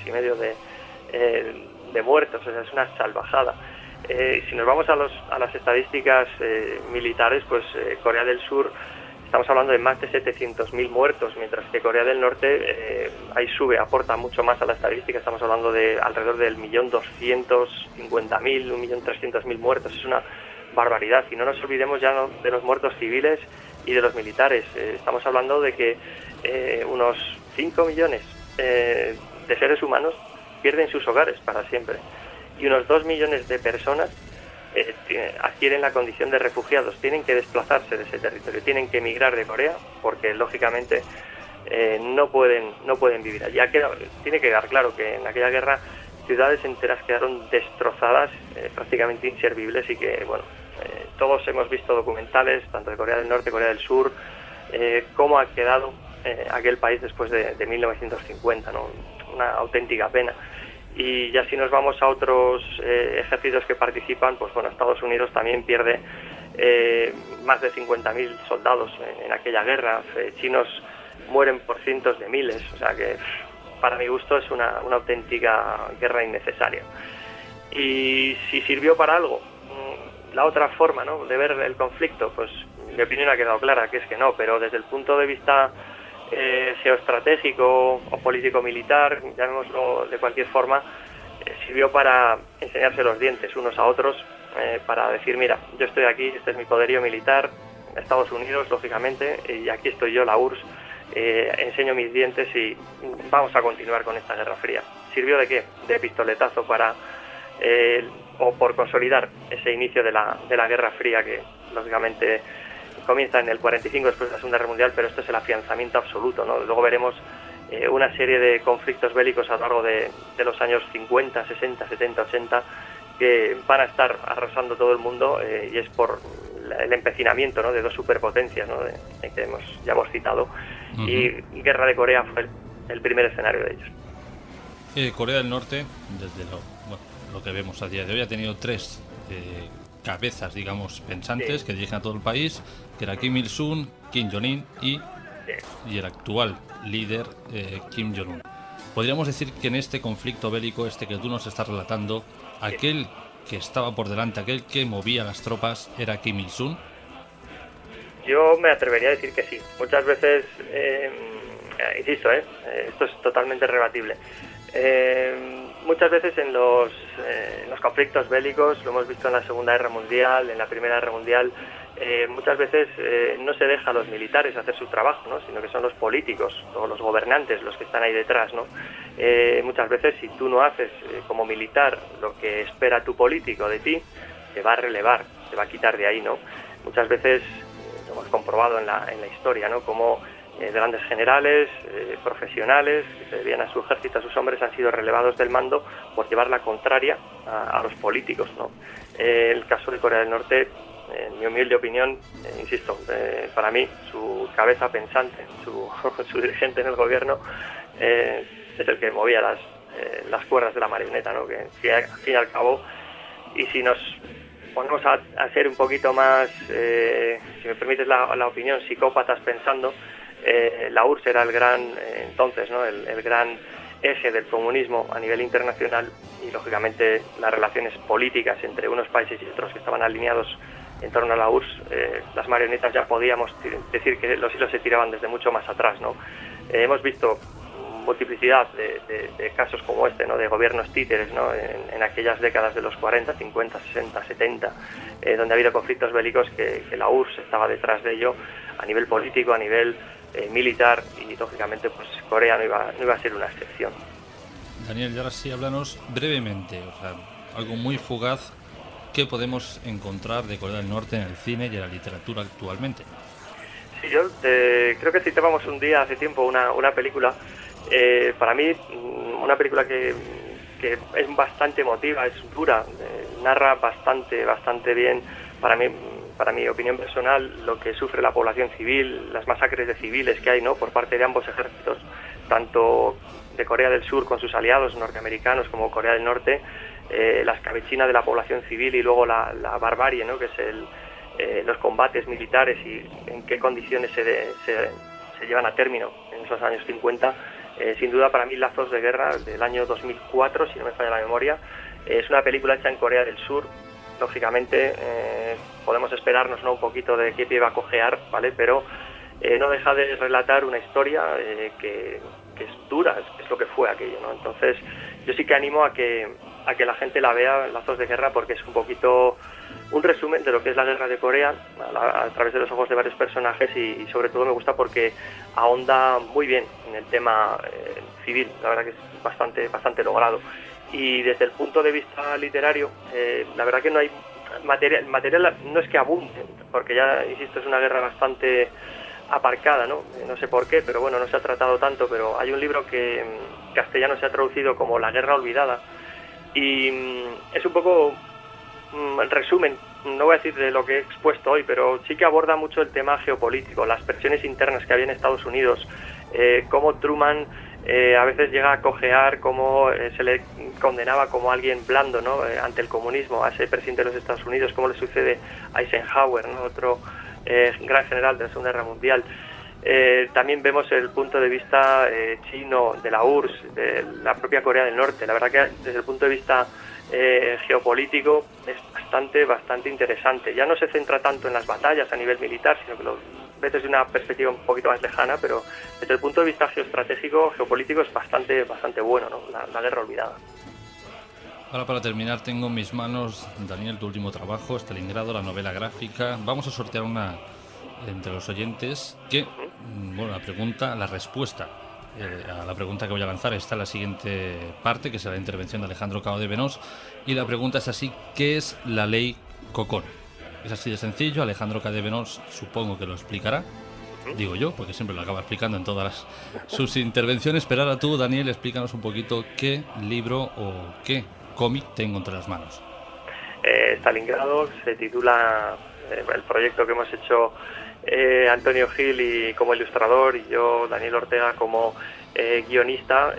de muertos, o sea, es una salvajada. Si nos vamos a las estadísticas militares, pues Corea del Sur, estamos hablando de más de 700.000 muertos, mientras que Corea del Norte ahí aporta mucho más a la estadística. Estamos hablando de alrededor del 1.250.000, 1.300.000 muertos. Es una barbaridad. Y no nos olvidemos ya de los muertos civiles y de los militares. Estamos hablando de que unos 5 millones de seres humanos pierden sus hogares para siempre. Y unos 2 millones de personas adquieren la condición de refugiados, tienen que desplazarse de ese territorio, tienen que emigrar de Corea porque lógicamente no pueden vivir allí. Tiene que quedar claro que en aquella guerra ciudades enteras quedaron destrozadas, prácticamente inservibles, y que bueno, todos hemos visto documentales tanto de Corea del Norte, Corea del Sur, cómo ha quedado aquel país después de 1950, ¿no? Una auténtica pena. Y ya si nos vamos a otros ejércitos que participan, pues bueno, Estados Unidos también pierde más de 50.000 soldados en aquella guerra. Chinos mueren por cientos de miles, o sea que para mi gusto es una auténtica guerra innecesaria. Y si sirvió para algo, la otra forma, ¿no?, de ver el conflicto, pues mi opinión ha quedado clara, que es que no, pero desde el punto de vista geoestratégico o político-militar, llamémoslo de cualquier forma, sirvió para enseñarse los dientes unos a otros, para decir, mira, yo estoy aquí, este es mi poderío militar, Estados Unidos, lógicamente, y aquí estoy yo, la URSS, enseño mis dientes y vamos a continuar con esta Guerra Fría. ¿Sirvió de qué? De pistoletazo para o por consolidar ese inicio de la Guerra Fría, que lógicamente comienza en el 45 después de la Segunda Guerra Mundial, pero esto es el afianzamiento absoluto, ¿no? Luego veremos una serie de conflictos bélicos a lo largo de los años 50, 60, 70, 80 que van a estar arrasando todo el mundo, y es por el empecinamiento, ¿no?, de dos superpotencias, ¿no?, que ya hemos citado. Uh-huh. Y Guerra de Corea fue el primer escenario de ellos. Corea del Norte, desde lo que vemos a día de hoy, ha tenido tres cabezas, digamos, pensantes, sí, que dirigen a todo el país, que era Kim Il-sung, Kim Jong-un y el actual líder Kim Jong-un. Podríamos decir que en este conflicto bélico, que tú nos estás relatando, aquel que estaba por delante, aquel que movía las tropas, ¿era Kim Il-sung? Yo me atrevería a decir que sí. Muchas veces, insisto, esto es totalmente rebatible. Muchas veces en los conflictos bélicos, lo hemos visto en la Segunda Guerra Mundial, en la Primera Guerra Mundial, muchas veces no se deja a los militares hacer su trabajo, ¿no?, sino que son los políticos o los gobernantes los que están ahí detrás, ¿no? Muchas veces, si tú no haces como militar lo que espera tu político de ti, te va a relevar, te va a quitar de ahí, ¿no? Muchas veces lo hemos comprobado en la historia, ¿no?, como grandes generales, profesionales que se debían a su ejército, a sus hombres, han sido relevados del mando por llevar la contraria a los políticos, ¿no? El caso de Corea del Norte, en mi humilde opinión, insisto, para mí, su cabeza pensante, su dirigente en el gobierno, es el que movía las cuerdas de la marioneta, ¿no?, que al fin y al cabo, y si nos ponemos a ser un poquito más, si me permites la opinión, psicópatas pensando, la URSS era el gran, entonces, ¿no?, el gran eje del comunismo a nivel internacional, y lógicamente las relaciones políticas entre unos países y otros que estaban alineados en torno a la URSS, las marionetas ya podíamos decir que los hilos se tiraban desde mucho más atrás, ¿no? Hemos visto multiplicidad de casos como este, ¿no?, de gobiernos títeres, ¿no?, en aquellas décadas de los 40, 50, 60, 70, donde ha habido conflictos bélicos que la URSS estaba detrás de ello a nivel político, a nivel militar, y lógicamente pues Corea no iba a ser una excepción. Daniel, y ahora sí, háblanos brevemente, algo muy fugaz, ¿qué podemos encontrar de Corea del Norte en el cine y en la literatura actualmente? Sí, yo creo que citábamos un día hace tiempo una película, para mí una película que es bastante emotiva, es dura, narra bastante bien, para mi opinión personal, lo que sufre la población civil, las masacres de civiles que hay, ¿no?, por parte de ambos ejércitos, tanto de Corea del Sur con sus aliados norteamericanos como Corea del Norte, la escabechina de la población civil y luego la barbarie, ¿no?, que es los combates militares y en qué condiciones se llevan a término en esos años 50. Sin duda, para mí, Lazos de Guerra, del año 2004, si no me falla la memoria, es una película hecha en Corea del Sur. Lógicamente, podemos esperarnos, ¿no?, un poquito de qué pie va a cojear, ¿vale?, pero no deja de relatar una historia que es dura, es lo que fue aquello, ¿no? Entonces, yo sí que animo a que a que la gente la vea, Lazos de Guerra, porque es un poquito un resumen de lo que es la guerra de Corea a través de los ojos de varios personajes y sobre todo me gusta porque ahonda muy bien en el tema civil, la verdad que es bastante logrado. Y desde el punto de vista literario, la verdad que no hay material no es que abunde, porque ya, insisto, es una guerra bastante aparcada, ¿no? No sé por qué, pero bueno, no se ha tratado tanto, pero hay un libro que en castellano se ha traducido como La Guerra Olvidada y es un poco el resumen, no voy a decir de lo que he expuesto hoy, pero sí que aborda mucho el tema geopolítico, las presiones internas que había en Estados Unidos, cómo Truman a veces llega a cojear, cómo se le condenaba como alguien blando, ¿no? Ante el comunismo a ese presidente de los Estados Unidos, cómo le sucede a Eisenhower, ¿no? Otro gran general de la Segunda Guerra Mundial. También vemos el punto de vista chino, de la URSS, de la propia Corea del Norte. La verdad que desde el punto de vista geopolítico es bastante interesante. Ya no se centra tanto en las batallas a nivel militar, sino que lo ves desde una perspectiva un poquito más lejana, pero desde el punto de vista geoestratégico, geopolítico es bastante bueno, ¿no? La guerra olvidada. Ahora, para terminar, tengo en mis manos, Daniel, tu último trabajo, Stalingrado, la novela gráfica. Vamos a sortear una entre los oyentes que, bueno, la respuesta a la pregunta que voy a lanzar está en la siguiente parte, que será la intervención de Alejandro Cao de Benós, y la pregunta es así: ¿qué es la ley Cocón? Es así de sencillo. Alejandro Cao de Benós supongo que lo explicará, digo yo, porque siempre lo acaba explicando en todas sus intervenciones, pero ahora tú, Daniel, explícanos un poquito qué libro o qué cómic tengo entre las manos. Stalingrado se titula el proyecto que hemos hecho Antonio Gil y como ilustrador y yo, Daniel Ortega, como guionista.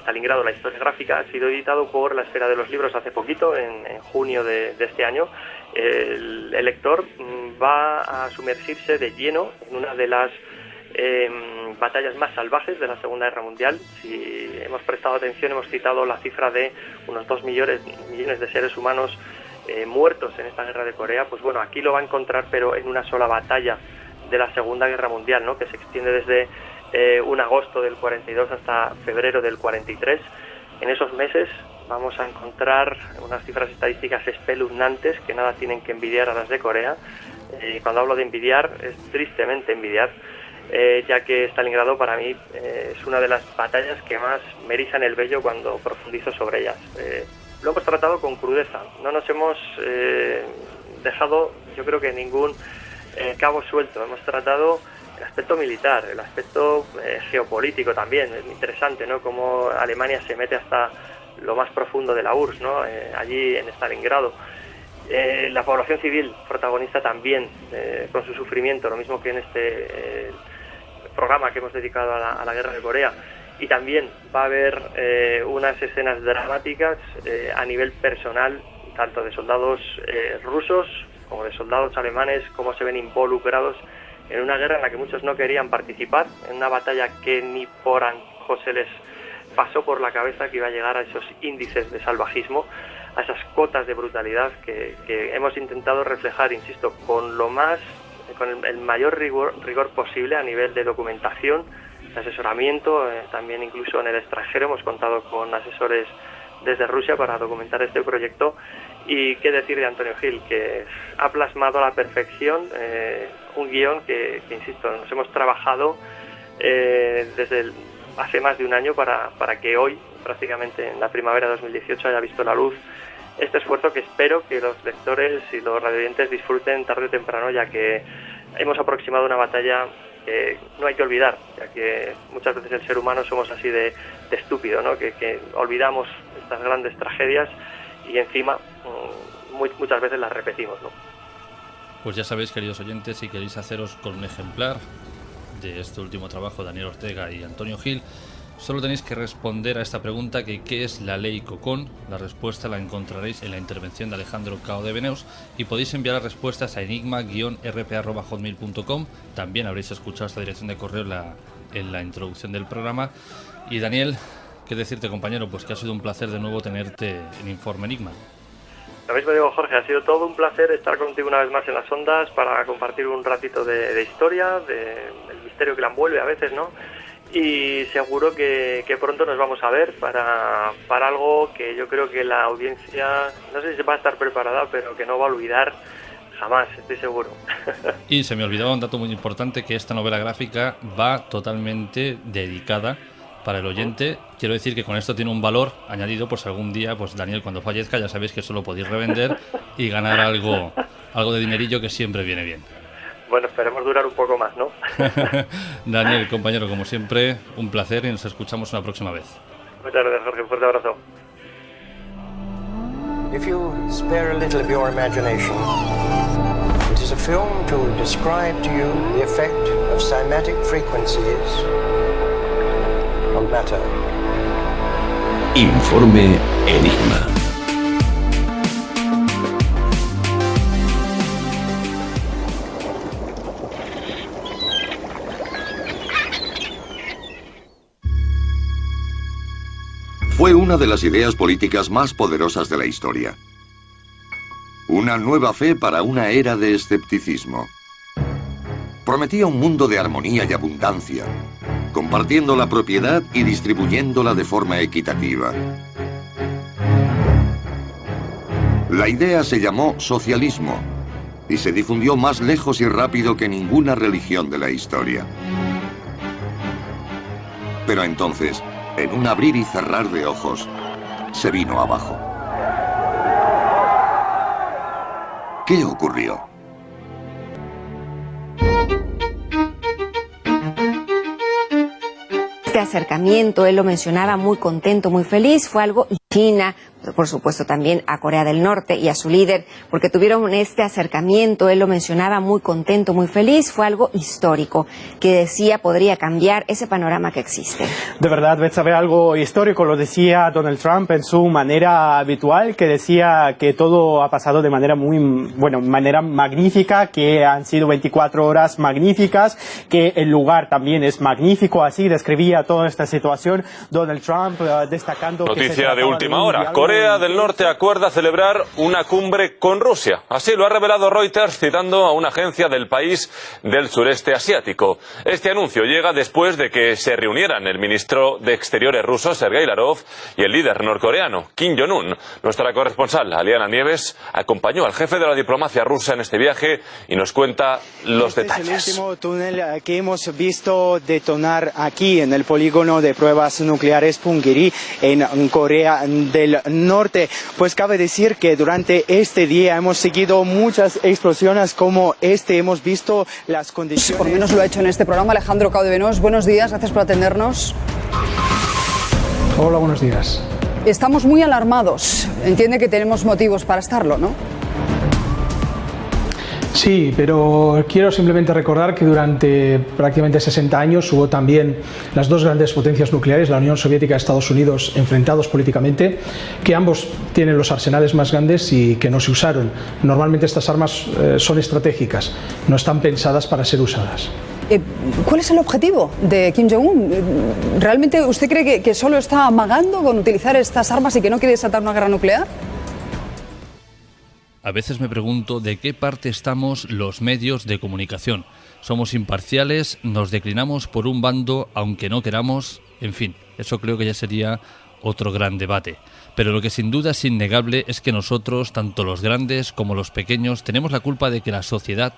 Stalingrado, la historia gráfica, ha sido editado por La Esfera de los Libros hace poquito, en junio de este año. El lector va a sumergirse de lleno en una de las batallas más salvajes de la Segunda Guerra Mundial. Si hemos prestado atención, hemos citado la cifra de unos 2 millones de seres humanos muertos en esta guerra de Corea. Pues bueno, aquí lo va a encontrar, pero en una sola batalla de la Segunda Guerra Mundial, ¿no? Que se extiende desde un agosto del 42 hasta febrero del 43. En esos meses vamos a encontrar unas cifras estadísticas espeluznantes que nada tienen que envidiar a las de Corea. Cuando hablo de envidiar, es tristemente envidiar, ya que Stalingrado para mí es una de las batallas que más me erizan el vello cuando profundizo sobre ellas. Lo hemos tratado con crudeza, no nos hemos dejado, yo creo que ningún cabo suelto. Hemos tratado el aspecto militar, el aspecto geopolítico también. Es interesante, ¿no? Cómo Alemania se mete hasta lo más profundo de la URSS, ¿no? Allí en Stalingrado. La población civil protagonista también con su sufrimiento, lo mismo que en este programa que hemos dedicado a la guerra de Corea. Y también va a haber unas escenas dramáticas a nivel personal, tanto de soldados rusos como de soldados alemanes, cómo se ven involucrados en una guerra en la que muchos no querían participar, en una batalla que ni por anjo se les pasó por la cabeza que iba a llegar a esos índices de salvajismo, a esas cotas de brutalidad que hemos intentado reflejar, insisto, con el mayor rigor posible a nivel de documentación, de asesoramiento, también incluso en el extranjero hemos contado con asesores desde Rusia para documentar este proyecto. Y qué decir de Antonio Gil, que ha plasmado a la perfección un guión que, insisto, nos hemos trabajado desde hace más de un año para que hoy, prácticamente en la primavera de 2018, haya visto la luz este esfuerzo que espero que los lectores y los radioyentes disfruten tarde o temprano, ya que hemos aproximado una batalla que no hay que olvidar, ya que muchas veces el ser humano somos así de estúpido, ¿no? Que olvidamos estas grandes tragedias y encima muchas veces las repetimos, ¿no? Pues ya sabéis, queridos oyentes, si queréis haceros con un ejemplar de este último trabajo de Daniel Ortega y Antonio Gil, solo tenéis que responder a esta pregunta, que ¿qué es la ley Cocón? La respuesta la encontraréis en la intervención de Alejandro Cao de Benós y podéis enviar las respuestas a enigma-rp@hotmail.com. También habréis escuchado esta dirección de correo en la introducción del programa. Y Daniel, ¿qué decirte, compañero? Pues que ha sido un placer de nuevo tenerte en Informe Enigma. Lo mismo digo, Jorge, ha sido todo un placer estar contigo una vez más en las ondas para compartir un ratito de historia, del misterio que la envuelve a veces, ¿no? y seguro que pronto nos vamos a ver para algo que yo creo que la audiencia, no sé si va a estar preparada, pero que no va a olvidar jamás, estoy seguro. Y se me olvidaba un dato muy importante, que esta novela gráfica va totalmente dedicada para el oyente. Quiero decir que con esto tiene un valor añadido, pues algún día, pues Daniel, cuando fallezca, ya sabéis que eso lo podéis revender y ganar algo de dinerillo, que siempre viene bien. Bueno, esperemos durar un poco más, ¿no? Daniel, compañero, como siempre, un placer y nos escuchamos una próxima vez. Muchas gracias, Jorge. Un fuerte abrazo. If you spare a little of your imagination, it is a film to describe to you the effect of cymatic frequencies on matter. Informe Enigma. Fue una de las ideas políticas más poderosas de la historia. Una nueva fe para una era de escepticismo. Prometía un mundo de armonía y abundancia, compartiendo la propiedad y distribuyéndola de forma equitativa. La idea se llamó socialismo y se difundió más lejos y rápido que ninguna religión de la historia. Pero entonces, en un abrir y cerrar de ojos, se vino abajo. ¿Qué ocurrió? Este acercamiento, él lo mencionaba muy contento, muy feliz, fue algo China, por supuesto también a Corea del Norte y a su líder, porque tuvieron este acercamiento, él lo mencionaba muy contento, muy feliz, fue algo histórico, que decía podría cambiar ese panorama que existe. De verdad, Betsabe, algo histórico, lo decía Donald Trump en su manera habitual, que decía que todo ha pasado de manera manera magnífica, que han sido 24 horas magníficas, que el lugar también es magnífico, así describía toda esta situación Donald Trump, destacando Noticia de última hora. Corea del Norte acuerda celebrar una cumbre con Rusia. Así lo ha revelado Reuters, citando a una agencia del país del sureste asiático. Este anuncio llega después de que se reunieran el ministro de Exteriores ruso, Sergei Lavrov, y el líder norcoreano, Kim Jong-un. Nuestra corresponsal, Aliana Nieves, acompañó al jefe de la diplomacia rusa en este viaje y nos cuenta los detalles. Es el último túnel que hemos visto detonar aquí en el polígono de pruebas nucleares Punggye-ri en Corea del Norte. Pues cabe decir que durante este día hemos seguido muchas explosiones como hemos visto las condiciones. Por lo menos lo ha hecho en este programa Alejandro Caudevenos. Buenos días, gracias por atendernos. Hola, buenos días. Estamos muy alarmados. Entiende que tenemos motivos para estarlo, ¿no? Sí, pero quiero simplemente recordar que durante prácticamente 60 años hubo también las dos grandes potencias nucleares, la Unión Soviética y Estados Unidos, enfrentados políticamente, que ambos tienen los arsenales más grandes y que no se usaron. Normalmente estas armas son estratégicas, no están pensadas para ser usadas. ¿Cuál es el objetivo de Kim Jong-un? ¿Realmente usted cree que solo está amagando con utilizar estas armas y que no quiere desatar una guerra nuclear? A veces me pregunto de qué parte estamos los medios de comunicación. Somos imparciales, nos declinamos por un bando aunque no queramos, en fin, eso creo que ya sería otro gran debate. Pero lo que sin duda es innegable es que nosotros, tanto los grandes como los pequeños, tenemos la culpa de que la sociedad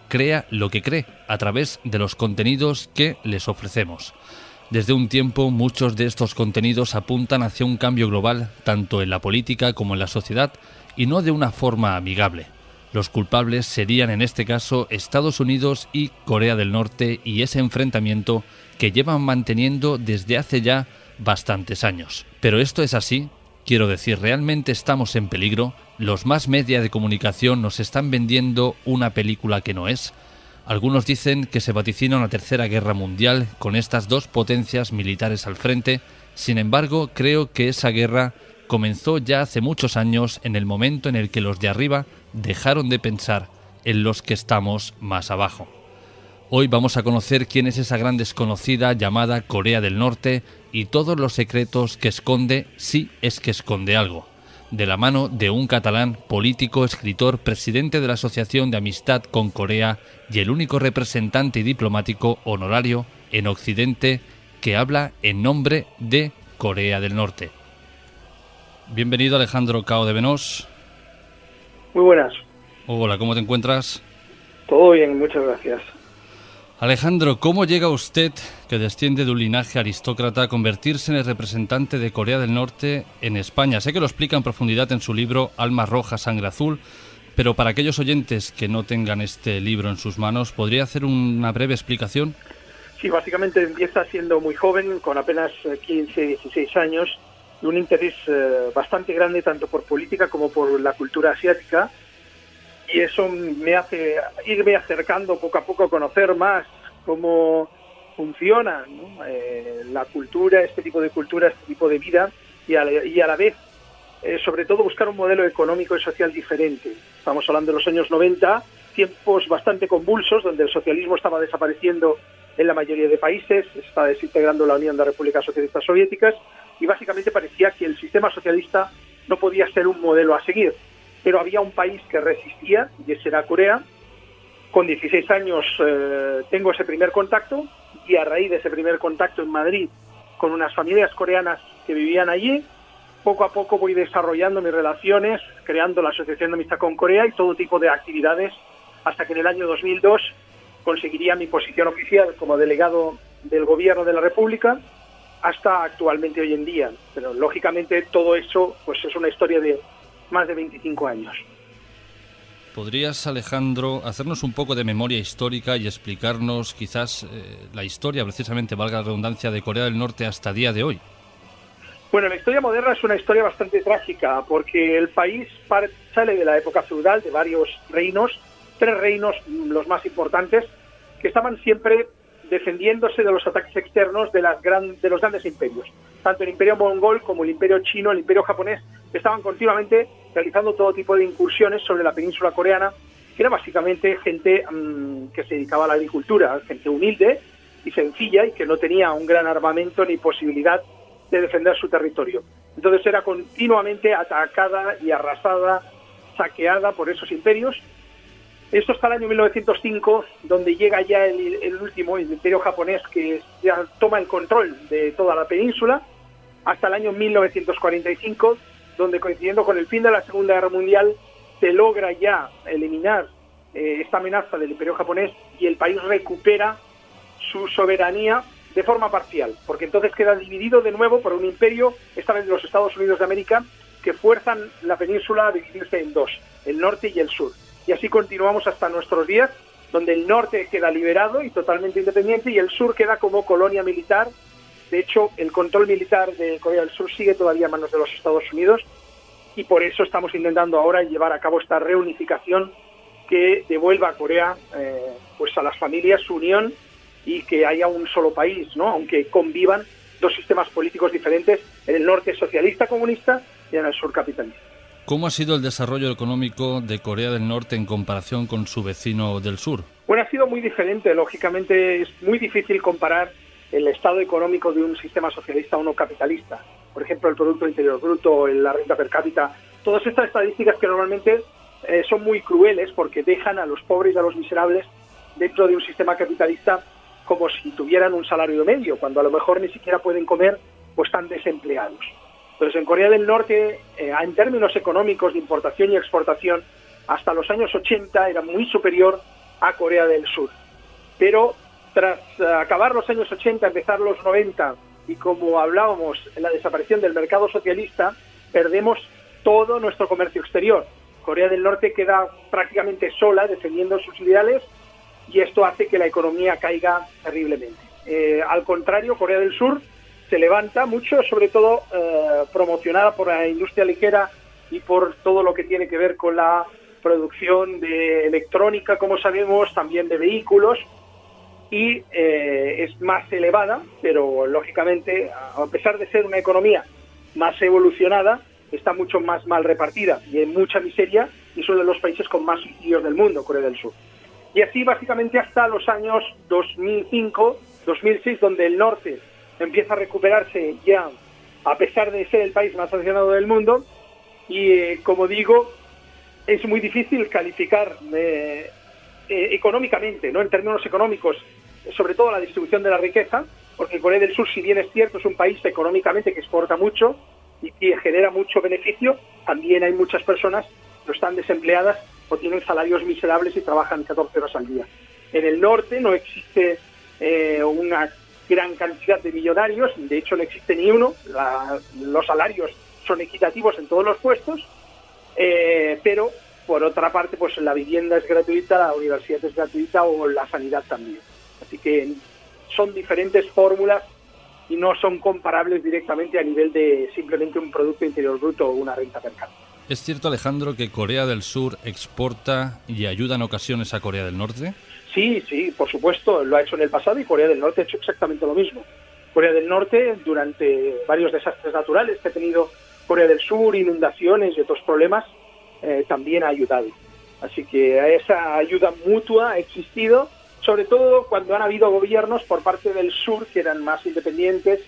crea lo que cree a través de los contenidos que les ofrecemos. Desde un tiempo, muchos de estos contenidos apuntan hacia un cambio global, tanto en la política como en la sociedad, y no de una forma amigable. Los culpables serían en este caso Estados Unidos y Corea del Norte y ese enfrentamiento que llevan manteniendo desde hace ya bastantes años. Pero esto es así, quiero decir, ¿realmente estamos en peligro? ¿Los más media de comunicación nos están vendiendo una película que no es? Algunos dicen que se vaticina una tercera guerra mundial con estas dos potencias militares al frente. Sin embargo, creo que esa guerra comenzó ya hace muchos años, en el momento en el que los de arriba dejaron de pensar en los que estamos más abajo. Hoy vamos a conocer quién es esa gran desconocida llamada Corea del Norte y todos los secretos que esconde, si es que esconde algo. De la mano de un catalán, político, escritor, presidente de la Asociación de Amistad con Corea y el único representante y diplomático honorario en Occidente que habla en nombre de Corea del Norte. Bienvenido, Alejandro Cao de Benós. Muy buenas. Hola, ¿cómo te encuentras? Todo bien, muchas gracias. Alejandro, ¿cómo llega usted, que desciende de un linaje aristócrata, a convertirse en el representante de Corea del Norte en España? Sé que lo explica en profundidad en su libro Alma Roja, Sangre Azul, pero para aquellos oyentes que no tengan este libro en sus manos, ¿podría hacer una breve explicación? Sí, básicamente empieza siendo muy joven, con apenas 15, 16 años, y un interés bastante grande tanto por política como por la cultura asiática, y eso me hace irme acercando poco a poco a conocer más cómo funciona, ¿no? La cultura, este tipo de vida, y a la vez, sobre todo, buscar un modelo económico y social diferente. Estamos hablando de los años 90, tiempos bastante convulsos, donde el socialismo estaba desapareciendo en la mayoría de países, se está desintegrando la Unión de Repúblicas Socialistas Soviéticas, y básicamente parecía que el sistema socialista no podía ser un modelo a seguir. Pero había un país que resistía, y ese era Corea. Con 16 años tengo ese primer contacto, y a raíz de ese primer contacto en Madrid con unas familias coreanas que vivían allí, poco a poco voy desarrollando mis relaciones, creando la Asociación de Amistad con Corea y todo tipo de actividades, hasta que en el año 2002 conseguiría mi posición oficial como delegado del Gobierno de la República, hasta actualmente hoy en día. Pero lógicamente todo eso pues es una historia de más de 25 años. ¿Podrías, Alejandro, hacernos un poco de memoria histórica y explicarnos quizás la historia, precisamente, valga la redundancia, de Corea del Norte hasta el día de hoy? Bueno, la historia moderna es una historia bastante trágica, porque el país sale de la época feudal, de varios reinos, 3 reinos, los más importantes, que estaban siempre defendiéndose de los ataques externos de los grandes imperios. Tanto el imperio mongol como el imperio chino, el imperio japonés, estaban continuamente realizando todo tipo de incursiones sobre la península coreana, que era básicamente gente que se dedicaba a la agricultura, gente humilde y sencilla, y que no tenía un gran armamento ni posibilidad de defender su territorio. Entonces era continuamente atacada y arrasada, saqueada por esos imperios. Esto hasta el año 1905, donde llega ya el último, el imperio japonés, que ya toma el control de toda la península, hasta el año 1945, donde, coincidiendo con el fin de la Segunda Guerra Mundial, se logra ya eliminar esta amenaza del imperio japonés, y el país recupera su soberanía de forma parcial, porque entonces queda dividido de nuevo por un imperio, esta vez de los Estados Unidos de América, que fuerzan la península a dividirse en dos, el norte y el sur. Y así continuamos hasta nuestros días, donde el norte queda liberado y totalmente independiente, y el sur queda como colonia militar. De hecho, el control militar de Corea del Sur sigue todavía en manos de los Estados Unidos, y por eso estamos intentando ahora llevar a cabo esta reunificación que devuelva a Corea pues a las familias su unión, y que haya un solo país, ¿no? Aunque convivan dos sistemas políticos diferentes, en el norte socialista comunista y en el sur capitalista. ¿Cómo ha sido el desarrollo económico de Corea del Norte en comparación con su vecino del sur? Bueno, ha sido muy diferente. Lógicamente es muy difícil comparar el estado económico de un sistema socialista a uno capitalista. Por ejemplo, el Producto Interior Bruto, la renta per cápita, todas estas estadísticas que normalmente son muy crueles, porque dejan a los pobres y a los miserables dentro de un sistema capitalista como si tuvieran un salario medio, cuando a lo mejor ni siquiera pueden comer, pues están desempleados. Entonces, en Corea del Norte, en términos económicos de importación y exportación, hasta los años 80 era muy superior a Corea del Sur. Pero tras acabar los años 80, empezar los 90, y como hablábamos, en la desaparición del mercado socialista, perdemos todo nuestro comercio exterior. Corea del Norte queda prácticamente sola defendiendo sus ideales, y esto hace que la economía caiga terriblemente. Al contrario, Corea del Sur se levanta mucho, sobre todo promocionada por la industria ligera y por todo lo que tiene que ver con la producción de electrónica, como sabemos, también de vehículos, y es más elevada, pero lógicamente, a pesar de ser una economía más evolucionada, está mucho más mal repartida y en mucha miseria, y es uno de los países con más suicidios del mundo, Corea del Sur. Y así básicamente hasta los años 2005, 2006, donde el norte empieza a recuperarse ya, a pesar de ser el país más sancionado del mundo, y como digo, es muy difícil calificar económicamente, ¿no? En términos económicos, sobre todo la distribución de la riqueza, porque Corea del Sur, si bien es cierto, es un país económicamente que exporta mucho y que genera mucho beneficio, también hay muchas personas que están desempleadas o tienen salarios miserables y trabajan 14 horas al día. En el norte no existe una gran cantidad de millonarios, de hecho no existe ni uno, los salarios son equitativos en todos los puestos, pero por otra parte pues la vivienda es gratuita, la universidad es gratuita o la sanidad también. Así que son diferentes fórmulas y no son comparables directamente a nivel de simplemente un Producto Interior Bruto o una renta per cápita. ¿Es cierto, Alejandro, que Corea del Sur exporta y ayuda en ocasiones a Corea del Norte? Sí, por supuesto, lo ha hecho en el pasado y Corea del Norte ha hecho exactamente lo mismo. Corea del Norte, durante varios desastres naturales que ha tenido Corea del Sur, inundaciones y otros problemas, también ha ayudado. Así que esa ayuda mutua ha existido, sobre todo cuando han habido gobiernos por parte del sur que eran más independientes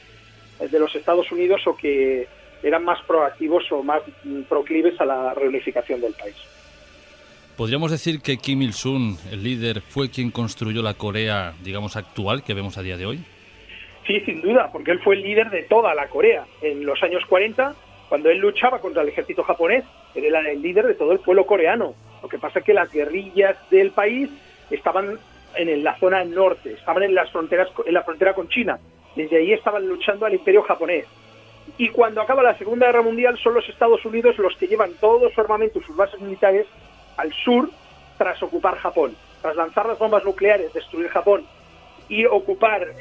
de los Estados Unidos o que eran más proactivos o más proclives a la reunificación del país. ¿Podríamos decir que Kim Il-sung, el líder, fue quien construyó la Corea, digamos, actual que vemos a día de hoy? Sí, sin duda, porque él fue el líder de toda la Corea. En los años 40, cuando él luchaba contra el ejército japonés, él era el líder de todo el pueblo coreano. Lo que pasa es que las guerrillas del país estaban en la zona norte, estaban en las fronteras, en la frontera con China. Desde ahí estaban luchando al imperio japonés. Y cuando acaba la Segunda Guerra Mundial son los Estados Unidos los que llevan todo su armamento y sus bases militares al sur tras ocupar Japón. Tras lanzar las bombas nucleares, destruir Japón y ocupar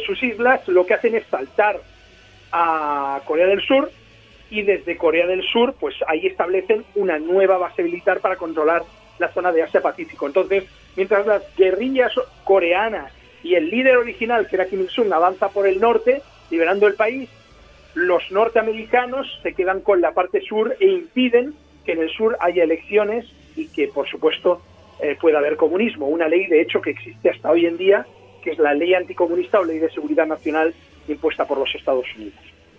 sus islas, lo que hacen es saltar a Corea del Sur y desde Corea del Sur pues ahí establecen una nueva base militar para controlar la zona de Asia-Pacífico. Entonces, mientras las guerrillas coreanas y el líder original, que era Kim Il-sung, avanza por el norte, liberando el país, los norteamericanos se quedan con la parte sur e impiden que en el sur haya elecciones y que, por supuesto, pueda haber comunismo. Una ley, de hecho, que existe hasta hoy en día, que es la ley anticomunista o ley de seguridad nacional impuesta por los Estados Unidos.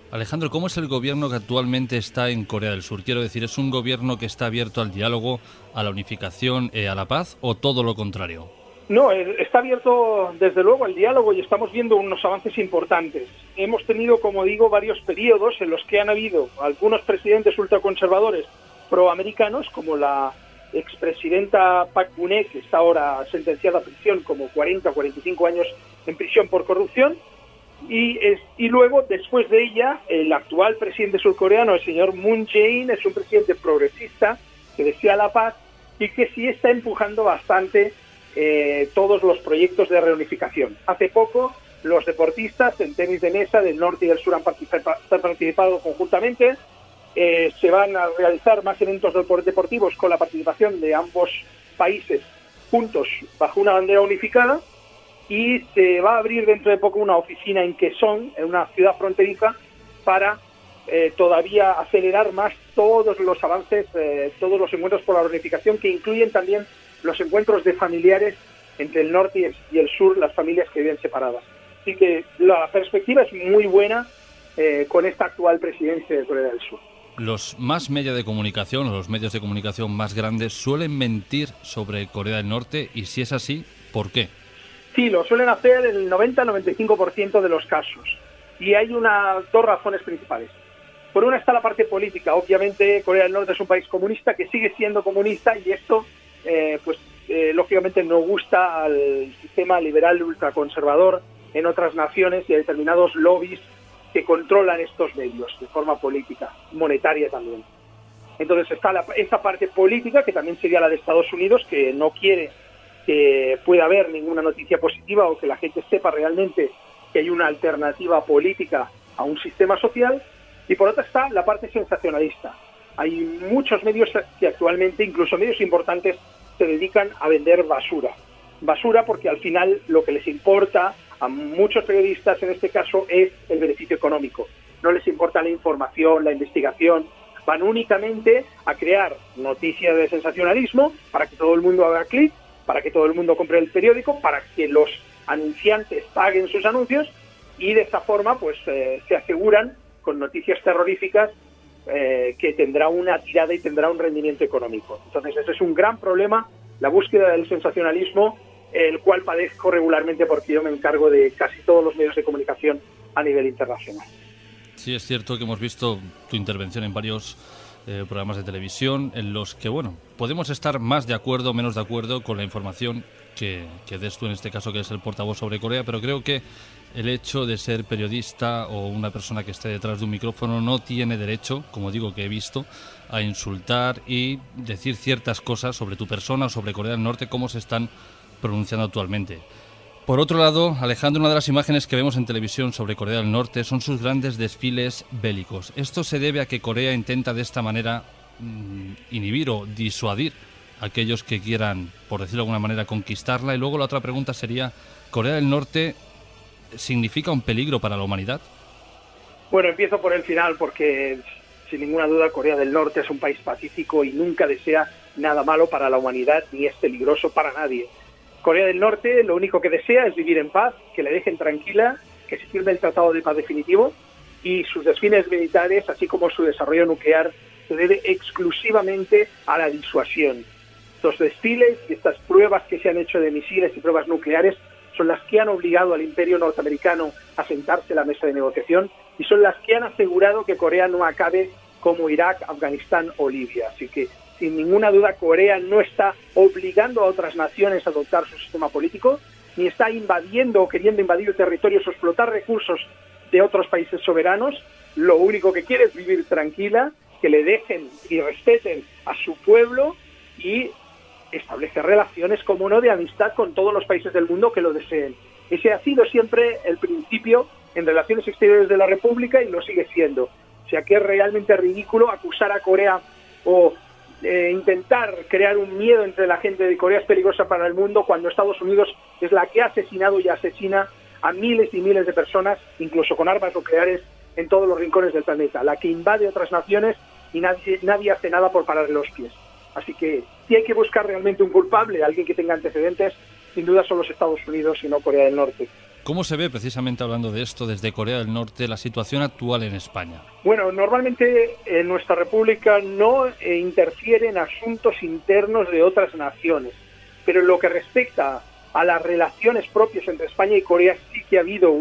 Alejandro, ¿cómo es el gobierno que actualmente está en Corea del Sur? Quiero decir, ¿es un gobierno que está abierto al diálogo, a la unificación, a la paz o todo lo contrario? No, está abierto desde luego al diálogo y estamos viendo unos avances importantes. Hemos tenido, como digo, varios periodos en los que han habido algunos presidentes ultraconservadores proamericanos, como la expresidenta Park Geun-hye, que está ahora sentenciada a prisión, como 40 o 45 años en prisión por corrupción, y luego, después de ella, el actual presidente surcoreano, el señor Moon Jae-in, es un presidente progresista que desea la paz y que sí está empujando bastante todos los proyectos de reunificación. Hace poco, los deportistas en tenis de mesa del norte y del sur han participado conjuntamente. Se van a realizar más eventos deportivos con la participación de ambos países juntos bajo una bandera unificada y se va a abrir dentro de poco una oficina en Kaesong, en una ciudad fronteriza, para todavía acelerar más todos los avances, todos los encuentros por la reunificación, que incluyen también los encuentros de familiares entre el norte y el sur, las familias que viven separadas. Así que la perspectiva es muy buena con esta actual presidencia de Corea del Sur. Los más medios de comunicación, o los medios de comunicación más grandes, suelen mentir sobre Corea del Norte, y si es así, ¿por qué? Sí, lo suelen hacer en el 90-95% de los casos. Y hay dos razones principales. Por una está la parte política. Obviamente Corea del Norte es un país comunista que sigue siendo comunista y esto lógicamente no gusta al sistema liberal ultraconservador en otras naciones y a determinados lobbies que controlan estos medios de forma política, monetaria también. Entonces está esa parte política, que también sería la de Estados Unidos, que no quiere que pueda haber ninguna noticia positiva o que la gente sepa realmente que hay una alternativa política a un sistema social. Y por otra está la parte sensacionalista. Hay muchos medios que actualmente, incluso medios importantes, se dedican a vender basura. Basura porque al final lo que les importa a muchos periodistas en este caso es el beneficio económico. No les importa la información, la investigación. Van únicamente a crear noticias de sensacionalismo para que todo el mundo haga clic, para que todo el mundo compre el periódico, para que los anunciantes paguen sus anuncios y de esta forma pues se aseguran con noticias terroríficas que tendrá una tirada y tendrá un rendimiento económico. Entonces ese es un gran problema, la búsqueda del sensacionalismo el cual padezco regularmente porque yo me encargo de casi todos los medios de comunicación a nivel internacional. Sí, es cierto que hemos visto tu intervención en varios programas de televisión en los que, bueno, podemos estar más de acuerdo o menos de acuerdo con la información que des tú en este caso, que es el portavoz sobre Corea, pero creo que el hecho de ser periodista o una persona que esté detrás de un micrófono no tiene derecho, como digo que he visto, a insultar y decir ciertas cosas sobre tu persona o sobre Corea del Norte como se están pronunciando actualmente. Por otro lado, Alejandro, una de las imágenes que vemos en televisión sobre Corea del Norte son sus grandes desfiles bélicos. ¿Esto se debe a que Corea intenta de esta manera inhibir o disuadir a aquellos que quieran, por decirlo de alguna manera, conquistarla? Y luego la otra pregunta sería, ¿Corea del Norte significa un peligro para la humanidad? Bueno, empiezo por el final porque, sin ninguna duda, Corea del Norte es un país pacífico y nunca desea nada malo para la humanidad ni es peligroso para nadie. Corea del Norte lo único que desea es vivir en paz, que le dejen tranquila, que se firme el Tratado de Paz definitivo y sus desfiles militares, así como su desarrollo nuclear, se debe exclusivamente a la disuasión. Los desfiles y estas pruebas que se han hecho de misiles y pruebas nucleares son las que han obligado al imperio norteamericano a sentarse a la mesa de negociación y son las que han asegurado que Corea no acabe como Irak, Afganistán o Libia. Así que, sin ninguna duda, Corea no está obligando a otras naciones a adoptar su sistema político, ni está invadiendo o queriendo invadir territorios o explotar recursos de otros países soberanos. Lo único que quiere es vivir tranquila, que le dejen y respeten a su pueblo y establecer relaciones, como no, de amistad con todos los países del mundo que lo deseen. Ese ha sido siempre el principio en relaciones exteriores de la República y lo sigue siendo. O sea que es realmente ridículo acusar a Corea o intentar crear un miedo entre la gente de Corea es peligrosa para el mundo, cuando Estados Unidos es la que ha asesinado y asesina a miles y miles de personas, incluso con armas nucleares, en todos los rincones del planeta, la que invade otras naciones y nadie hace nada por pararle los pies. Así que si hay que buscar realmente un culpable, alguien que tenga antecedentes, sin duda son los Estados Unidos y no Corea del Norte. ¿Cómo se ve, precisamente hablando de esto, desde Corea del Norte, la situación actual en España? Bueno, normalmente nuestra República no interfiere en asuntos internos de otras naciones, pero en lo que respecta a las relaciones propias entre España y Corea sí que ha habido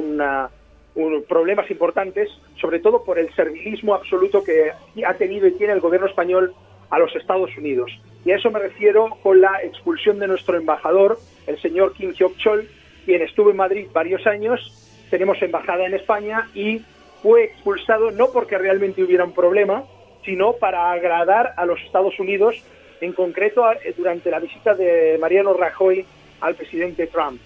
problemas importantes, sobre todo por el servilismo absoluto que ha tenido y tiene el gobierno español a los Estados Unidos. Y a eso me refiero con la expulsión de nuestro embajador, el señor Kim Hyok-chol, quien estuvo en Madrid varios años. Tenemos embajada en España y fue expulsado no porque realmente hubiera un problema, sino para agradar a los Estados Unidos, en concreto durante la visita de Mariano Rajoy al presidente Trump.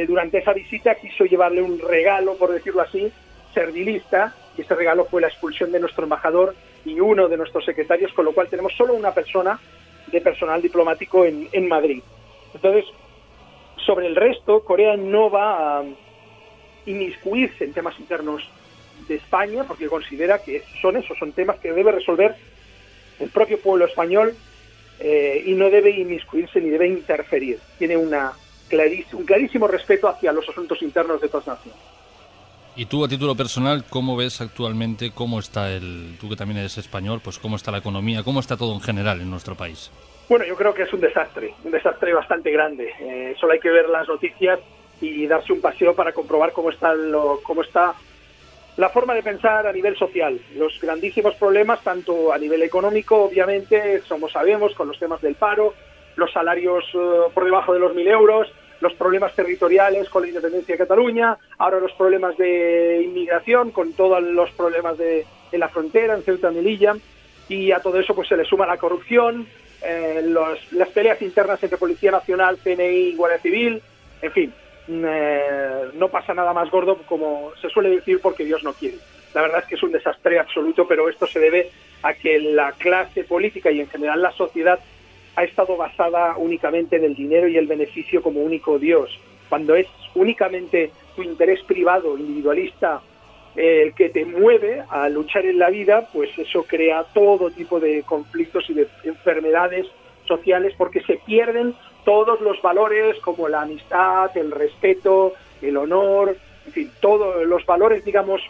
Durante esa visita quiso llevarle un regalo, por decirlo así, servilista, y ese regalo fue la expulsión de nuestro embajador y uno de nuestros secretarios, con lo cual tenemos solo una persona de personal diplomático en Madrid. Entonces, sobre el resto, Corea no va a inmiscuirse en temas internos de España, porque considera que son temas que debe resolver el propio pueblo español y no debe inmiscuirse ni debe interferir. Tiene un clarísimo respeto hacia los asuntos internos de otras naciones. Y tú, a título personal, ¿cómo ves actualmente cómo está tú que también eres español, pues cómo está la economía, cómo está todo en general en nuestro país? Bueno, yo creo que es un desastre bastante grande. Solo hay que ver las noticias y darse un paseo para comprobar cómo está la forma de pensar a nivel social. Los grandísimos problemas, tanto a nivel económico, obviamente, como sabemos, con los temas del paro, los salarios por debajo de los 1.000 euros, los problemas territoriales con la independencia de Cataluña, ahora los problemas de inmigración, con todos los problemas de la frontera, en Ceuta y Melilla, y a todo eso pues se le suma la corrupción, las peleas internas entre Policía Nacional, CNI y Guardia Civil, en fin, no pasa nada más gordo, como se suele decir, porque Dios no quiere. La verdad es que es un desastre absoluto, pero esto se debe a que la clase política y en general la sociedad ha estado basada únicamente en el dinero y el beneficio como único Dios. Cuando es únicamente tu interés privado, individualista, el que te mueve a luchar en la vida, pues eso crea todo tipo de conflictos y de enfermedades sociales, porque se pierden todos los valores como la amistad, el respeto, el honor, en fin, todos los valores, digamos,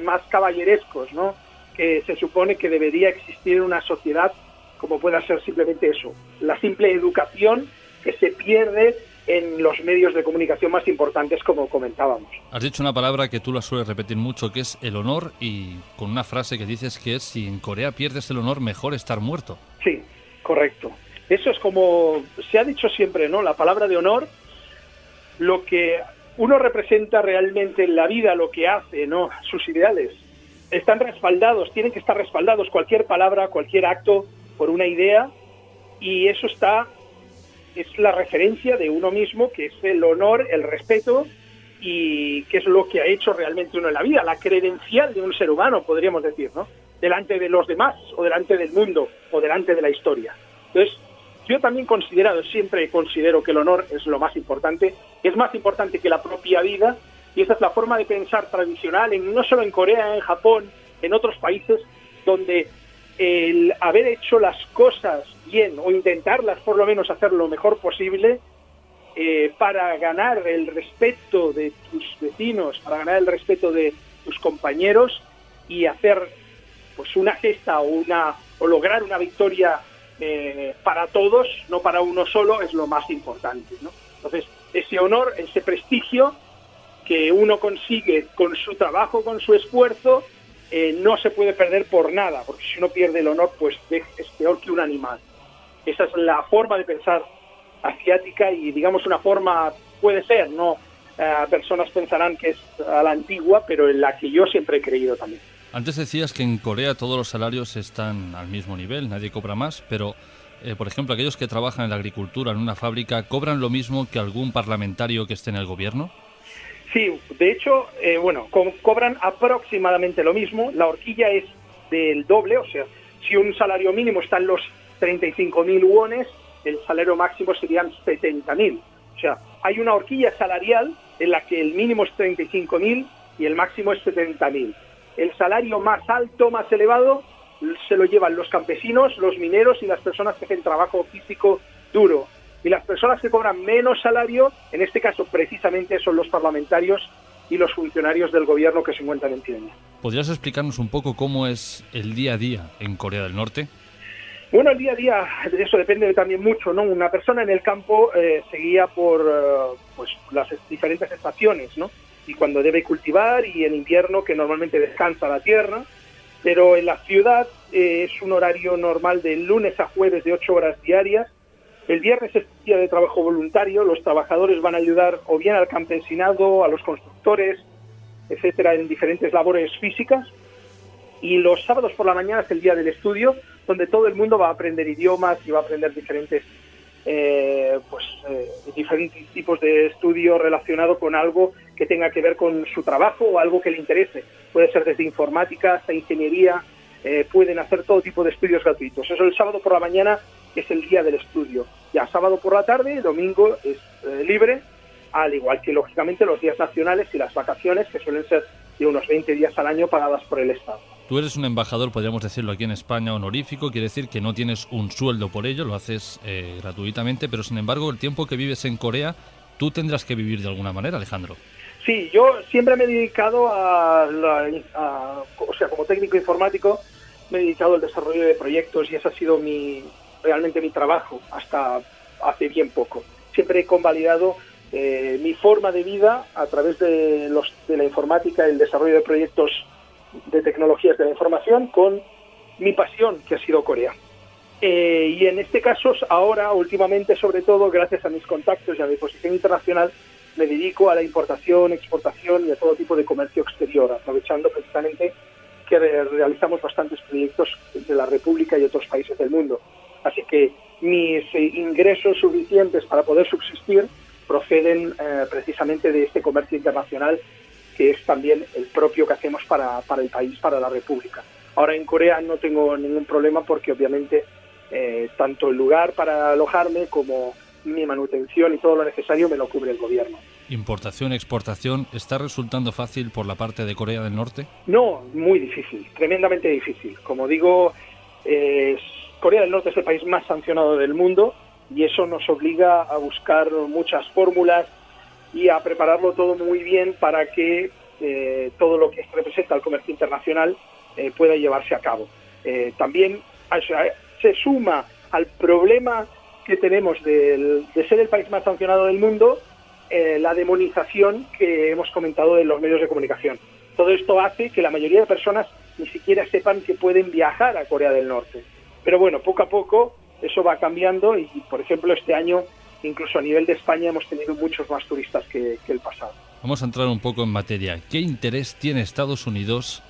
más caballerescos, ¿no?, que se supone que debería existir en una sociedad, como pueda ser simplemente eso, la simple educación, que se pierde en los medios de comunicación más importantes, como comentábamos. Has dicho una palabra que tú la sueles repetir mucho, que es el honor, y con una frase que dices que es: si en Corea pierdes el honor, mejor estar muerto. Sí, correcto. Eso es como se ha dicho siempre, ¿no? La palabra de honor, lo que uno representa realmente en la vida, lo que hace, ¿no? Sus ideales, están respaldados, tienen que estar respaldados, cualquier palabra, cualquier acto, por una idea, y eso es la referencia de uno mismo, que es el honor, el respeto, y que es lo que ha hecho realmente uno en la vida, la credencial de un ser humano, podríamos decir, ¿no? Delante de los demás, o delante del mundo, o delante de la historia. Entonces, yo también siempre considero que el honor es lo más importante, es más importante que la propia vida, y esa es la forma de pensar tradicional, no solo en Corea, en Japón, en otros países, donde el haber hecho las cosas bien, o intentarlas por lo menos hacer lo mejor posible, para ganar el respeto de tus vecinos, para ganar el respeto de tus compañeros, y hacer pues una gesta o lograr una victoria para todos, no para uno solo, es lo más importante, ¿no? Entonces, ese honor, ese prestigio que uno consigue con su trabajo, con su esfuerzo, no se puede perder por nada, porque si uno pierde el honor, pues es peor que un animal. Esa es la forma de pensar asiática, y digamos una forma, puede ser, ¿no? Personas pensarán que es a la antigua, pero en la que yo siempre he creído también. Antes decías que en Corea todos los salarios están al mismo nivel, nadie cobra más, pero, por ejemplo, aquellos que trabajan en la agricultura, en una fábrica, ¿cobran lo mismo que algún parlamentario que esté en el gobierno? Sí, de hecho, cobran aproximadamente lo mismo. La horquilla es del doble, o sea, si un salario mínimo está en los 35.000 wones, el salario máximo serían 70.000. O sea, hay una horquilla salarial en la que el mínimo es 35.000 y el máximo es 70.000. El salario más alto, más elevado, se lo llevan los campesinos, los mineros y las personas que hacen trabajo físico duro. Y las personas que cobran menos salario, en este caso precisamente son los parlamentarios y los funcionarios del gobierno que se encuentran en Pyongyang. ¿Podrías explicarnos un poco cómo es el día a día en Corea del Norte? Bueno, el día a día, de eso depende también mucho, ¿no? Una persona en el campo se guía por pues las diferentes estaciones, ¿no? Y cuando debe cultivar, y en invierno, que normalmente descansa la tierra, pero en la ciudad es un horario normal de lunes a jueves de 8 horas diarias. El viernes es día de trabajo voluntario, los trabajadores van a ayudar o bien al campesinado, a los constructores, etcétera, en diferentes labores físicas. Y los sábados por la mañana es el día del estudio, donde todo el mundo va a aprender idiomas y va a aprender diferentes tipos de estudio relacionado con algo que tenga que ver con su trabajo o algo que le interese. Puede ser desde informática hasta ingeniería, pueden hacer todo tipo de estudios gratuitos. Eso el sábado por la mañana es el día del estudio. Ya sábado por la tarde, domingo es libre, al igual que lógicamente los días nacionales y las vacaciones, que suelen ser de unos 20 días al año pagadas por el Estado. Tú eres un embajador, podríamos decirlo aquí en España, honorífico, quiere decir que no tienes un sueldo por ello, lo haces gratuitamente, pero sin embargo el tiempo que vives en Corea, tú tendrás que vivir de alguna manera, Alejandro. Sí, yo siempre me he dedicado como técnico informático, me he dedicado al desarrollo de proyectos, y ese ha sido realmente mi trabajo hasta hace bien poco. Siempre he convalidado mi forma de vida a través de la informática, el desarrollo de proyectos de tecnologías de la información, con mi pasión, que ha sido Corea. Y en este caso, ahora, últimamente, sobre todo, gracias a mis contactos y a mi posición internacional, me dedico a la importación, exportación y a todo tipo de comercio exterior, aprovechando precisamente que realizamos bastantes proyectos de la República y otros países del mundo. Así que mis ingresos suficientes para poder subsistir proceden precisamente de este comercio internacional, que es también el propio que hacemos para el país, para la República. Ahora en Corea no tengo ningún problema, porque obviamente tanto el lugar para alojarme como mi manutención y todo lo necesario me lo cubre el gobierno. ¿Importación, exportación, está resultando fácil por la parte de Corea del Norte? No, muy difícil, tremendamente difícil. Como digo, Corea del Norte es el país más sancionado del mundo, y eso nos obliga a buscar muchas fórmulas y a prepararlo todo muy bien para que todo lo que representa el comercio internacional pueda llevarse a cabo. También se suma al problema que tenemos de ser el país más sancionado del mundo, la demonización que hemos comentado en los medios de comunicación. Todo esto hace que la mayoría de personas ni siquiera sepan que pueden viajar a Corea del Norte. Pero bueno, poco a poco eso va cambiando y, por ejemplo, este año, incluso a nivel de España, hemos tenido muchos más turistas que el pasado. Vamos a entrar un poco en materia. ¿Qué interés tiene Estados Unidos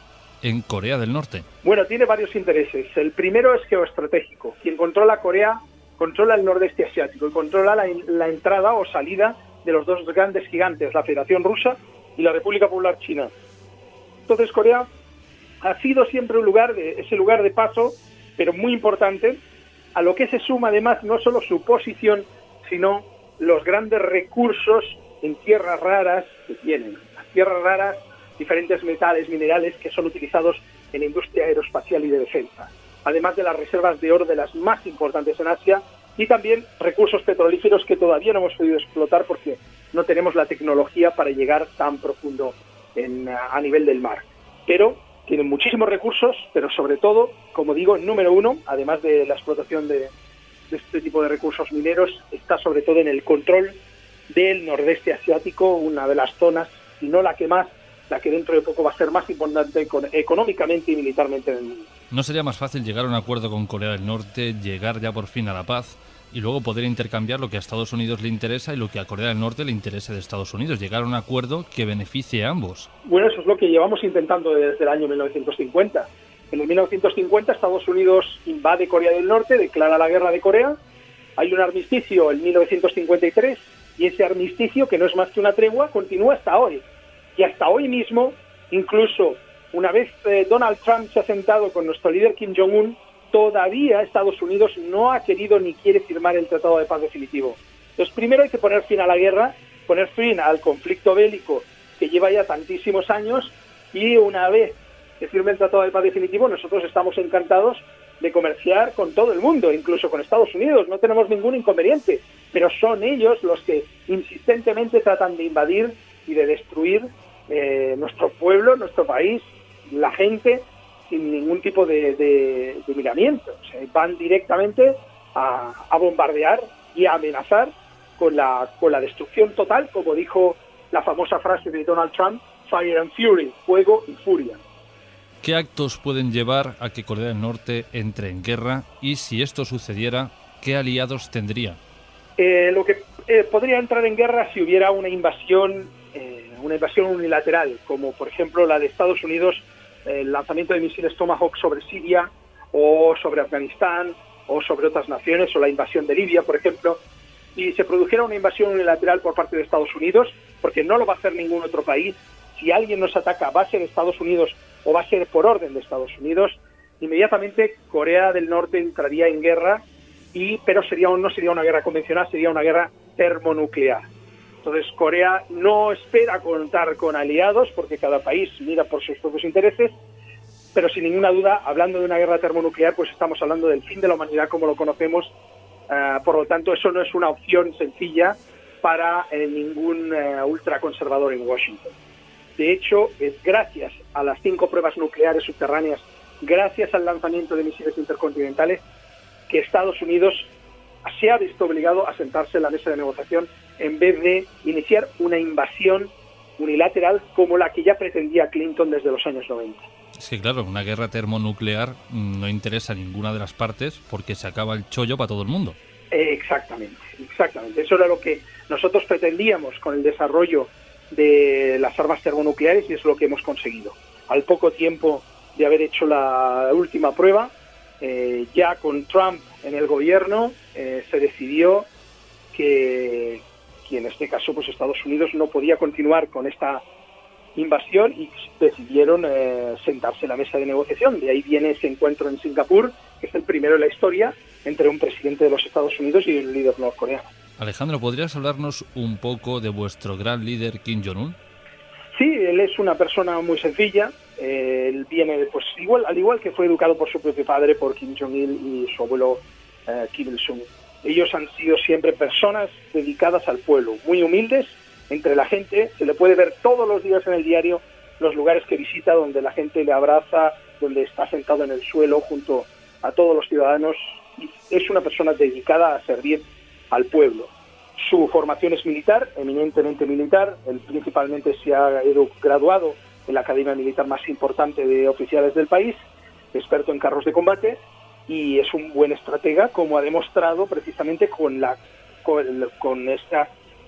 en Corea del Norte? Bueno, tiene varios intereses. El primero es geoestratégico. Quien controla Corea controla el nordeste asiático y controla la entrada o salida de los dos grandes gigantes, la Federación Rusa y la República Popular China. Entonces Corea ha sido siempre ese lugar de paso, pero muy importante, a lo que se suma además no solo su posición, sino los grandes recursos en tierras raras que tienen. Las tierras raras, diferentes metales, minerales que son utilizados en la industria aeroespacial y de defensa. Además de las reservas de oro de las más importantes en Asia y también recursos petrolíferos que todavía no hemos podido explotar porque no tenemos la tecnología para llegar tan profundo a nivel del mar. Pero tienen muchísimos recursos, pero sobre todo, como digo, número uno, además de la explotación de este tipo de recursos mineros, está sobre todo en el control del nordeste asiático, una de las zonas, y no la que más, la que dentro de poco va a ser más importante económicamente y militarmente en el mundo. ¿No sería más fácil llegar a un acuerdo con Corea del Norte, llegar ya por fin a la paz y luego poder intercambiar lo que a Estados Unidos le interesa y lo que a Corea del Norte le interese de Estados Unidos? Llegar a un acuerdo que beneficie a ambos. Bueno, eso es lo que llevamos intentando desde el año 1950. En el 1950 Estados Unidos invade Corea del Norte, declara la guerra de Corea, hay un armisticio en 1953 y ese armisticio, que no es más que una tregua, continúa hasta hoy. Y hasta hoy mismo, incluso una vez Donald Trump se ha sentado con nuestro líder Kim Jong-un, todavía Estados Unidos no ha querido ni quiere firmar el Tratado de Paz definitivo. Entonces, primero hay que poner fin a la guerra, poner fin al conflicto bélico que lleva ya tantísimos años, y una vez que firme el Tratado de Paz definitivo, nosotros estamos encantados de comerciar con todo el mundo, incluso con Estados Unidos, no tenemos ningún inconveniente, pero son ellos los que insistentemente tratan de invadir y de destruir nuestro pueblo, nuestro país, la gente, sin ningún tipo de miramiento. O sea, van directamente a bombardear y a amenazar con la destrucción total, como dijo la famosa frase de Donald Trump, Fire and Fury, fuego y furia. ¿Qué actos pueden llevar a que Corea del Norte entre en guerra? Y si esto sucediera, ¿qué aliados tendría? Lo que podría entrar en guerra si hubiera una invasión unilateral, como por ejemplo la de Estados Unidos, el lanzamiento de misiles Tomahawk sobre Siria o sobre Afganistán o sobre otras naciones, o la invasión de Libia, por ejemplo. Y se produjera una invasión unilateral por parte de Estados Unidos, porque no lo va a hacer ningún otro país. Si alguien nos ataca, va a ser Estados Unidos o va a ser por orden de Estados Unidos. Inmediatamente Corea del Norte entraría en guerra, pero no sería una guerra convencional, sería una guerra termonuclear. Entonces Corea no espera contar con aliados porque cada país mira por sus propios intereses, pero sin ninguna duda, hablando de una guerra termonuclear, pues estamos hablando del fin de la humanidad como lo conocemos. Por lo tanto, eso no es una opción sencilla para ningún ultraconservador en Washington. De hecho, es gracias a las 5 pruebas nucleares subterráneas, gracias al lanzamiento de misiles intercontinentales, que Estados Unidos se ha visto obligado a sentarse en la mesa de negociación en vez de iniciar una invasión unilateral como la que ya pretendía Clinton desde los años 90. Es que claro, una guerra termonuclear no interesa a ninguna de las partes porque se acaba el chollo para todo el mundo. Exactamente. Eso era lo que nosotros pretendíamos con el desarrollo de las armas termonucleares y es lo que hemos conseguido. Al poco tiempo de haber hecho la última prueba, ya con Trump en el gobierno, se decidió que en este caso pues Estados Unidos no podía continuar con esta invasión y decidieron sentarse en la mesa de negociación. De ahí viene ese encuentro en Singapur, que es el primero en la historia entre un presidente de los Estados Unidos y un líder norcoreano. Alejandro, ¿podrías hablarnos un poco de vuestro gran líder Kim Jong-un? Sí, él es una persona muy sencilla. Él viene, pues al igual que fue educado por su propio padre, por Kim Jong-il y su abuelo Kim Il-sung. Ellos han sido siempre personas dedicadas al pueblo, muy humildes entre la gente. Se le puede ver todos los días en el diario los lugares que visita, donde la gente le abraza, donde está sentado en el suelo junto a todos los ciudadanos. Y es una persona dedicada a servir al pueblo. Su formación es militar, eminentemente militar. Él principalmente se ha graduado en la academia militar más importante de oficiales del país, experto en carros de combate, y es un buen estratega, como ha demostrado precisamente con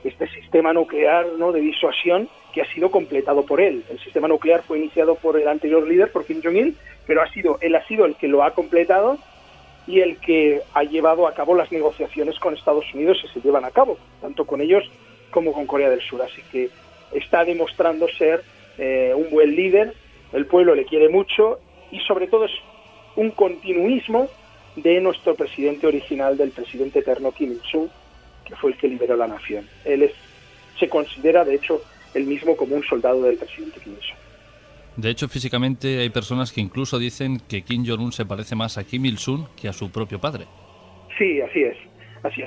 este sistema nuclear, ¿no?, de disuasión, que ha sido completado por él. El sistema nuclear fue iniciado por el anterior líder, por Kim Jong-il, pero él ha sido el que lo ha completado y el que ha llevado a cabo las negociaciones con Estados Unidos, y se llevan a cabo, tanto con ellos como con Corea del Sur. Así que está demostrando ser un buen líder, el pueblo le quiere mucho, y sobre todo es un continuismo de nuestro presidente original, del presidente eterno Kim Il-sung, que fue el que liberó la nación. Él se considera, de hecho, él mismo como un soldado del presidente Kim Il-sung. De hecho, físicamente hay personas que incluso dicen que Kim Jong-un se parece más a Kim Il-sung que a su propio padre. Sí, así es,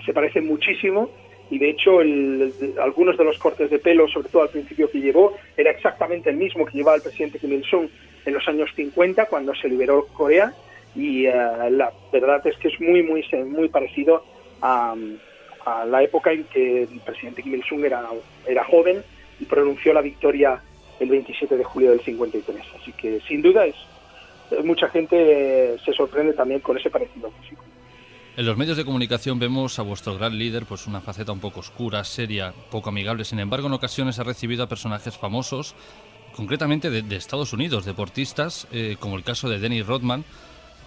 se parecen muchísimo, y de hecho algunos de los cortes de pelo, sobre todo al principio que llevó, era exactamente el mismo que llevaba el presidente Kim Il-sung en los años 50, cuando se liberó Corea, y la verdad es que es muy parecido a la época en que el presidente Kim Il-sung era joven y pronunció la victoria el 27 de julio del 53. Así que, sin duda, mucha gente se sorprende también con ese parecido físico. En los medios de comunicación vemos a vuestro gran líder pues una faceta un poco oscura, seria, poco amigable. Sin embargo, en ocasiones ha recibido a personajes famosos, concretamente de Estados Unidos, deportistas, como el caso de Dennis Rodman,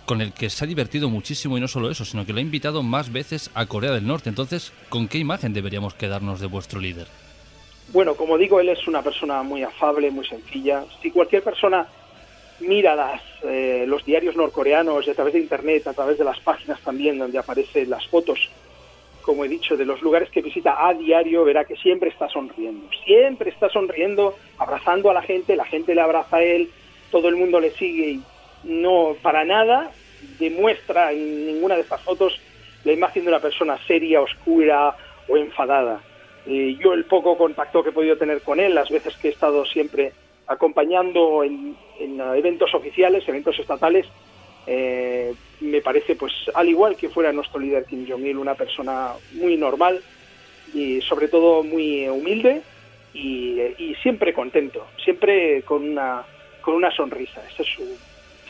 con el que se ha divertido muchísimo, y no solo eso, sino que lo ha invitado más veces a Corea del Norte. Entonces, ¿con qué imagen deberíamos quedarnos de vuestro líder? Bueno, como digo, él es una persona muy afable, muy sencilla. Si cualquier persona mira los diarios norcoreanos, y a través de internet, a través de las páginas también donde aparecen las fotos, como he dicho, de los lugares que visita a diario, verá que siempre está sonriendo, abrazando a la gente le abraza a él, todo el mundo le sigue, y no para nada demuestra en ninguna de estas fotos la imagen de una persona seria, oscura o enfadada. Yo el poco contacto que he podido tener con él, las veces que he estado siempre acompañando en eventos oficiales, eventos estatales, me parece, pues al igual que fuera nuestro líder Kim Jong-il, una persona muy normal y sobre todo muy humilde y siempre contento, siempre con una sonrisa. Esa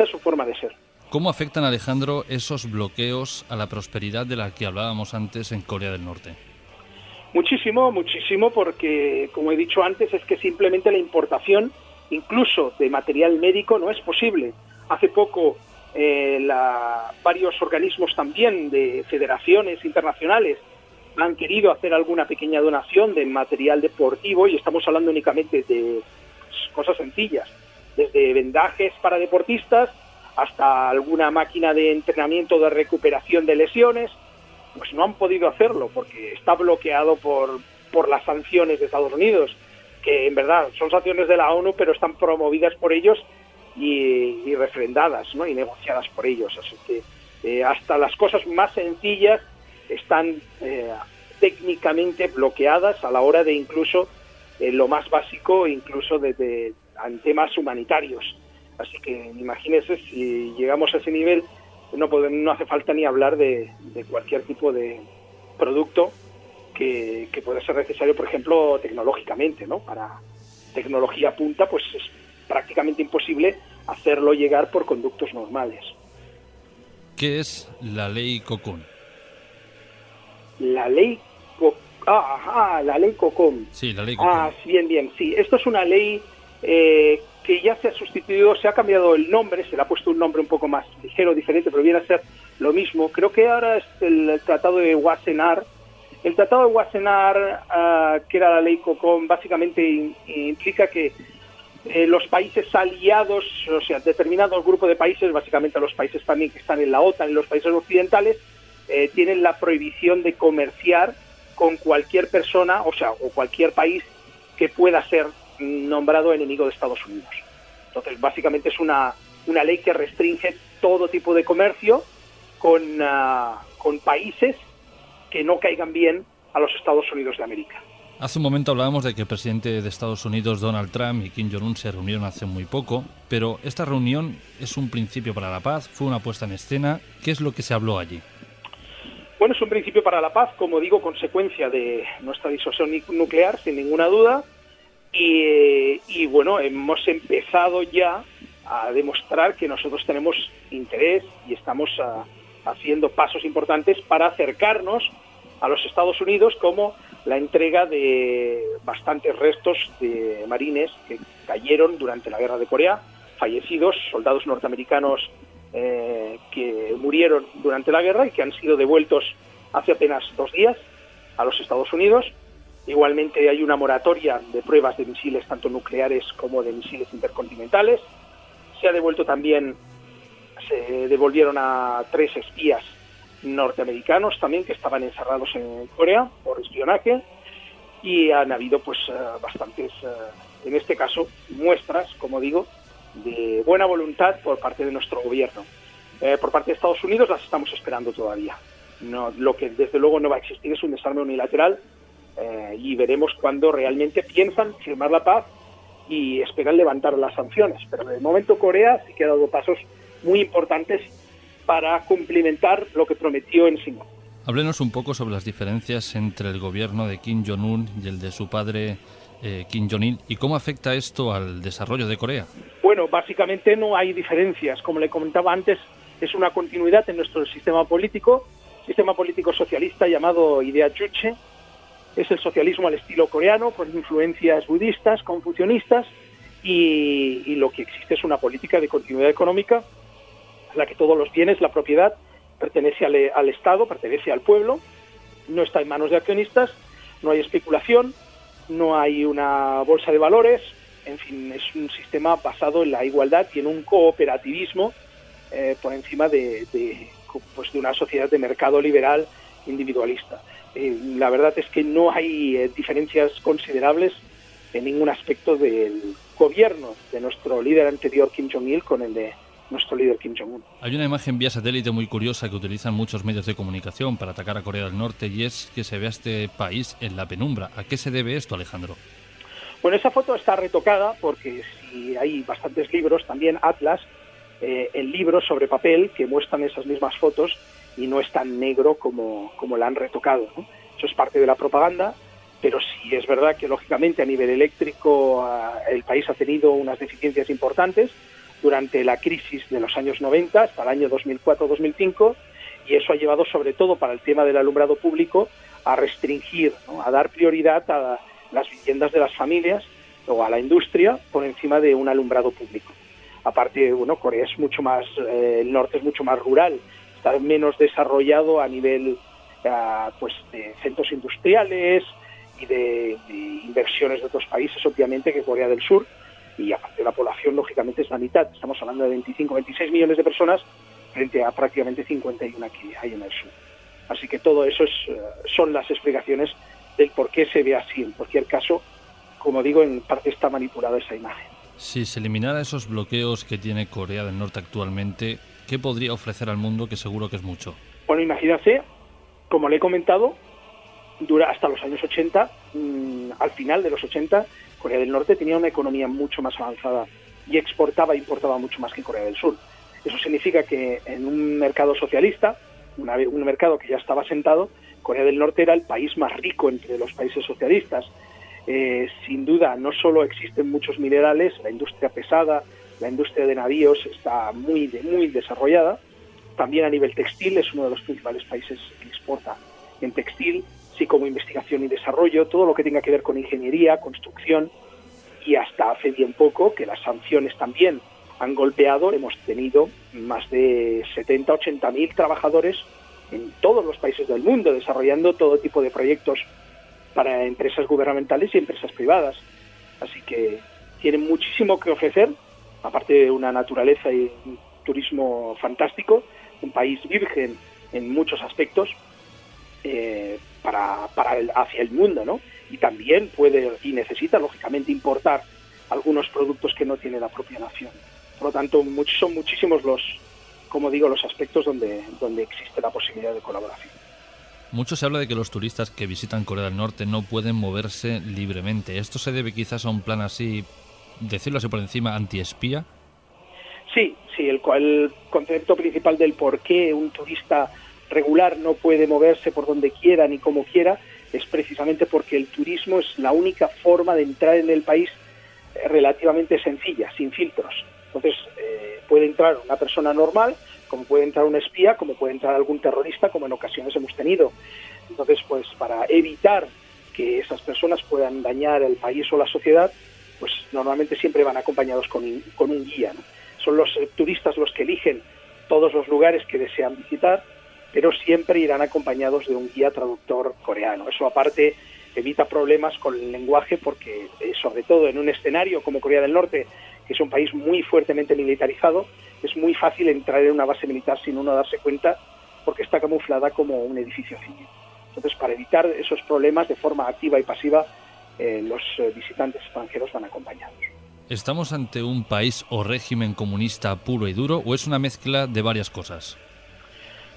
es su forma de ser. ¿Cómo afectan, Alejandro, esos bloqueos a la prosperidad de la que hablábamos antes en Corea del Norte? Muchísimo, porque, como he dicho antes, es que simplemente la importación, incluso de material médico, no es posible. Hace poco varios organismos también de federaciones internacionales han querido hacer alguna pequeña donación de material deportivo, y estamos hablando únicamente de cosas sencillas, desde vendajes para deportistas hasta alguna máquina de entrenamiento de recuperación de lesiones. Pues no han podido hacerlo porque está bloqueado por las sanciones de Estados Unidos, que en verdad son sanciones de la ONU, pero están promovidas por ellos y refrendadas, ¿no?, y negociadas por ellos. Así que hasta las cosas más sencillas están técnicamente bloqueadas a la hora de incluso lo más básico, incluso en temas humanitarios. Así que imagínense, si llegamos a ese nivel, no hace falta ni hablar de cualquier tipo de producto que pueda ser necesario, por ejemplo, tecnológicamente, ¿no? Para tecnología punta, pues es prácticamente imposible hacerlo llegar por conductos normales. ¿Qué es la ley COCOM? La ley la ley COCOM. Sí, la ley COCOM. Bien, sí. Esto es una ley que ya se ha sustituido, se ha cambiado el nombre, se le ha puesto un nombre un poco más ligero, diferente, pero viene a ser lo mismo. Creo que ahora es el Tratado de Wassenaar. El Tratado de Wassenaar, que era la ley COCOM, básicamente implica que los países aliados, o sea, determinados grupos de países, básicamente los países también que están en la OTAN y los países occidentales, tienen la prohibición de comerciar con cualquier persona, o cualquier país que pueda ser nombrado enemigo de Estados Unidos. Entonces, básicamente es una ley que restringe todo tipo de comercio con países que no caigan bien a los Estados Unidos de América. Hace un momento hablábamos de que el presidente de Estados Unidos, Donald Trump, y Kim Jong-un se reunieron hace muy poco, pero esta reunión es un principio para la paz, fue una puesta en escena. ¿Qué es lo que se habló allí? Bueno, es un principio para la paz, como digo, consecuencia de nuestra disuasión nuclear, sin ninguna duda. Y bueno, hemos empezado ya a demostrar que nosotros tenemos interés y estamos haciendo pasos importantes para acercarnos a los Estados Unidos, como la entrega de bastantes restos de marines que cayeron durante la Guerra de Corea, fallecidos, soldados norteamericanos que murieron durante la guerra y que han sido devueltos hace apenas 2 días a los Estados Unidos. Igualmente hay una moratoria de pruebas de misiles tanto nucleares como de misiles intercontinentales. Se devolvieron a 3 espías norteamericanos también que estaban encerrados en Corea por espionaje, y han habido pues bastantes, en este caso, muestras, como digo, de buena voluntad por parte de nuestro gobierno. Por parte de Estados Unidos las estamos esperando todavía. No, lo que desde luego no va a existir es un desarme unilateral, y veremos cuándo realmente piensan firmar la paz y esperan levantar las sanciones. Pero de momento Corea sí que ha dado pasos muy importantes para cumplimentar lo que prometió en Singapur. Háblenos un poco sobre las diferencias entre el gobierno de Kim Jong-un y el de su padre Kim Jong-il, y cómo afecta esto al desarrollo de Corea. Bueno, básicamente no hay diferencias. Como le comentaba antes, es una continuidad en nuestro sistema político socialista llamado idea Juche. Es el socialismo al estilo coreano, con influencias budistas, confucianistas, y lo que existe es una política de continuidad económica en la que todos los bienes, la propiedad, pertenece al Estado, pertenece al pueblo, no está en manos de accionistas, no hay especulación, no hay una bolsa de valores, en fin, es un sistema basado en la igualdad y en un cooperativismo por encima de una sociedad de mercado liberal individualista. La verdad es que no hay diferencias considerables en ningún aspecto del gobierno de nuestro líder anterior Kim Jong-il con el de nuestro líder Kim Jong-un. Hay una imagen vía satélite muy curiosa que utilizan muchos medios de comunicación para atacar a Corea del Norte, y es que se ve a este país en la penumbra. ¿A qué se debe esto, Alejandro? Bueno, esa foto está retocada porque si hay bastantes libros, también Atlas, en libros sobre papel que muestran esas mismas fotos, y no es tan negro como la han retocado, ¿no? Eso es parte de la propaganda, pero sí es verdad que lógicamente a nivel eléctrico el país ha tenido unas deficiencias importantes durante la crisis de los años 90 hasta el año 2004-2005, y eso ha llevado sobre todo para el tema del alumbrado público a restringir, ¿no?, a dar prioridad a las viviendas de las familias o a la industria por encima de un alumbrado público. Aparte, bueno, Corea es mucho más, el norte es mucho más rural, está menos desarrollado a nivel de centros industriales y de inversiones de otros países, obviamente, que Corea del Sur. Y aparte la población, lógicamente, es la mitad. Estamos hablando de 25-26 millones de personas frente a prácticamente 51 que hay en el sur. Así que todo eso son las explicaciones del por qué se ve así. En cualquier caso, como digo, en parte está manipulada esa imagen. Si se eliminara esos bloqueos que tiene Corea del Norte actualmente, ¿qué podría ofrecer al mundo, que seguro que es mucho? Bueno, imagínate, como le he comentado, dura hasta los años 80, al final de los 80, Corea del Norte tenía una economía mucho más avanzada y exportaba e importaba mucho más que Corea del Sur. Eso significa que en un mercado socialista, un mercado que ya estaba asentado, Corea del Norte era el país más rico entre los países socialistas. Sin duda, no solo existen muchos minerales, la industria pesada, la industria de navíos está muy desarrollada. También a nivel textil es uno de los principales países que exporta en textil, así como investigación y desarrollo, todo lo que tenga que ver con ingeniería, construcción, y hasta hace bien poco que las sanciones también han golpeado. Hemos tenido más de 70-80.000 trabajadores en todos los países del mundo desarrollando todo tipo de proyectos para empresas gubernamentales y empresas privadas. Así que tienen muchísimo que ofrecer, aparte de una naturaleza y un turismo fantástico, un país virgen en muchos aspectos, hacia el mundo, ¿no? Y también puede y necesita, lógicamente, importar algunos productos que no tiene la propia nación. Por lo tanto, son muchísimos los aspectos donde existe la posibilidad de colaboración. Mucho se habla de que los turistas que visitan Corea del Norte no pueden moverse libremente. ¿Esto se debe quizás a un plan así, decirlo así por encima, antiespía? Sí, el concepto principal del por qué un turista regular no puede moverse por donde quiera ni como quiera, es precisamente porque el turismo es la única forma de entrar en el país relativamente sencilla, sin filtros. Entonces, puede entrar una persona normal, como puede entrar un espía, como puede entrar algún terrorista, como en ocasiones hemos tenido. Entonces, pues para evitar que esas personas puedan dañar el país o la sociedad, pues normalmente siempre van acompañados con un guía, ¿no? Son los turistas los que eligen todos los lugares que desean visitar, pero siempre irán acompañados de un guía traductor coreano. Eso aparte evita problemas con el lenguaje porque, sobre todo en un escenario como Corea del Norte, que es un país muy fuertemente militarizado, es muy fácil entrar en una base militar sin uno darse cuenta porque está camuflada como un edificio civil. Entonces, para evitar esos problemas de forma activa y pasiva, los visitantes extranjeros van acompañados. ¿Estamos ante un país o régimen comunista puro y duro o es una mezcla de varias cosas?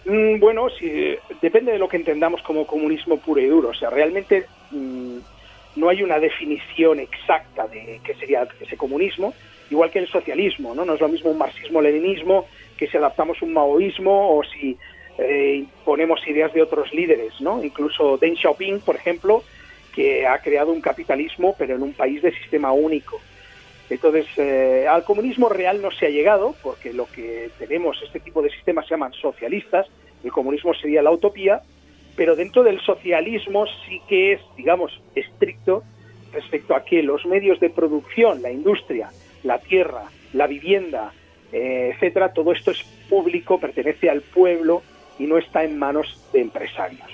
Bueno, sí, depende de lo que entendamos como comunismo puro y duro. O sea, realmente no hay una definición exacta de qué sería ese comunismo, igual que el socialismo, ¿no? No es lo mismo un marxismo-leninismo que si adaptamos un maoísmo o si ponemos ideas de otros líderes, ¿no? Incluso Deng Xiaoping, por ejemplo, que ha creado un capitalismo, pero en un país de sistema único. Entonces, al comunismo real no se ha llegado, porque lo que tenemos, este tipo de sistemas se llaman socialistas, el comunismo sería la utopía, pero dentro del socialismo sí que es, digamos, estricto respecto a que los medios de producción, la industria, la tierra, la vivienda, etcétera, todo esto es público, pertenece al pueblo y no está en manos de empresarios.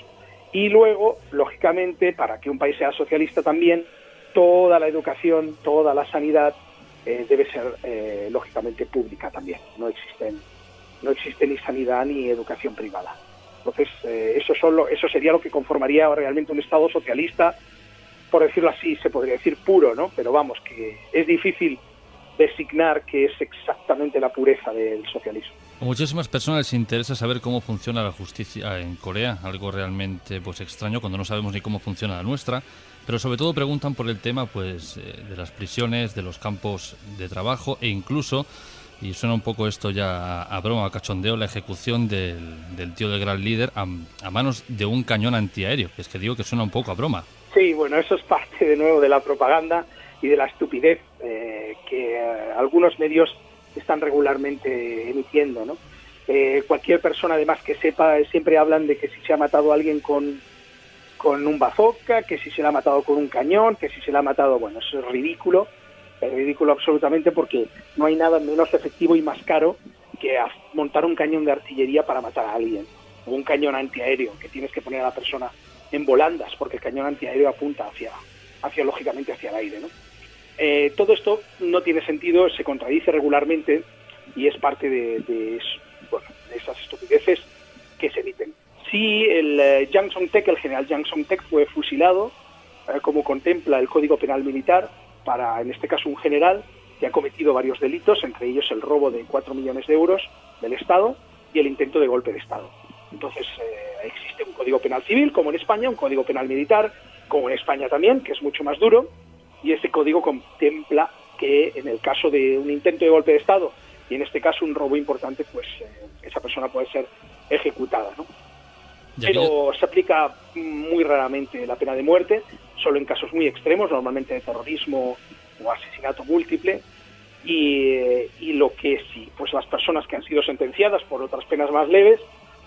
Y luego, lógicamente, para que un país sea socialista también, toda la educación, toda la sanidad debe ser, lógicamente, pública también. No existe ni sanidad ni educación privada. Entonces, eso sería lo que conformaría realmente un Estado socialista, por decirlo así, se podría decir puro, ¿no? Pero vamos, que es difícil designar qué es exactamente la pureza del socialismo. A muchísimas personas les interesa saber cómo funciona la justicia en Corea, algo realmente pues extraño cuando no sabemos ni cómo funciona la nuestra, pero sobre todo preguntan por el tema pues de las prisiones, de los campos de trabajo e incluso, y suena un poco esto ya a broma, a cachondeo, la ejecución del tío del gran líder a manos de un cañón antiaéreo, que es que digo que suena un poco a broma. Sí, bueno, eso es parte de nuevo de la propaganda y de la estupidez que algunos medios están regularmente emitiendo, ¿no? Cualquier persona además que sepa, siempre hablan de que si se ha matado a alguien con un bazooka, que si se le ha matado con un cañón, que si se le ha matado, bueno, eso es ridículo absolutamente porque no hay nada menos efectivo y más caro que montar un cañón de artillería para matar a alguien, o un cañón antiaéreo que tienes que poner a la persona en volandas porque el cañón antiaéreo apunta lógicamente hacia el aire, ¿no? Todo esto no tiene sentido, se contradice regularmente y es parte de esas estupideces que se emiten. Sí, el Jang Song-taek, el general Jang Song-taek, fue fusilado, como contempla el Código Penal Militar, para, en este caso, un general que ha cometido varios delitos, entre ellos el robo de 4 millones de euros del Estado y el intento de golpe de Estado. Entonces, existe un Código Penal Civil, como en España, un Código Penal Militar, como en España también, que es mucho más duro, y ese código contempla que en el caso de un intento de golpe de Estado, y en este caso un robo importante, pues esa persona puede ser ejecutada, ¿no? Pero se aplica muy raramente la pena de muerte, solo en casos muy extremos, normalmente de terrorismo o asesinato múltiple, y lo que sí, pues las personas que han sido sentenciadas por otras penas más leves,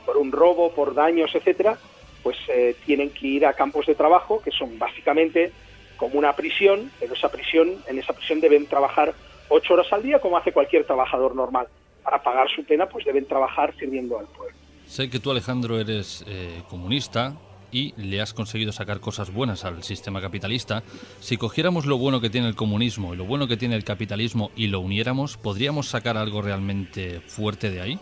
por un robo, por daños, etcétera, pues tienen que ir a campos de trabajo, que son básicamente como una prisión, pero en esa prisión deben trabajar 8 horas al día, como hace cualquier trabajador normal. Para pagar su pena, pues deben trabajar sirviendo al pueblo. Sé que tú, Alejandro, eres comunista y le has conseguido sacar cosas buenas al sistema capitalista. Si cogiéramos lo bueno que tiene el comunismo y lo bueno que tiene el capitalismo y lo uniéramos, ¿podríamos sacar algo realmente fuerte de ahí?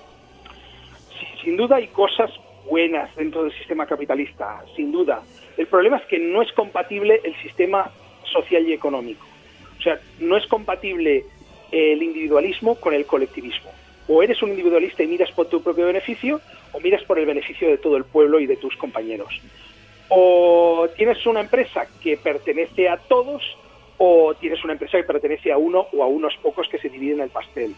Sí, sin duda hay cosas buenas dentro del sistema capitalista, sin duda. El problema es que no es compatible el sistema social y económico. O sea, no es compatible el individualismo con el colectivismo. O eres un individualista y miras por tu propio beneficio, o miras por el beneficio de todo el pueblo y de tus compañeros. O tienes una empresa que pertenece a todos, o tienes una empresa que pertenece a uno o a unos pocos que se dividen el pastel.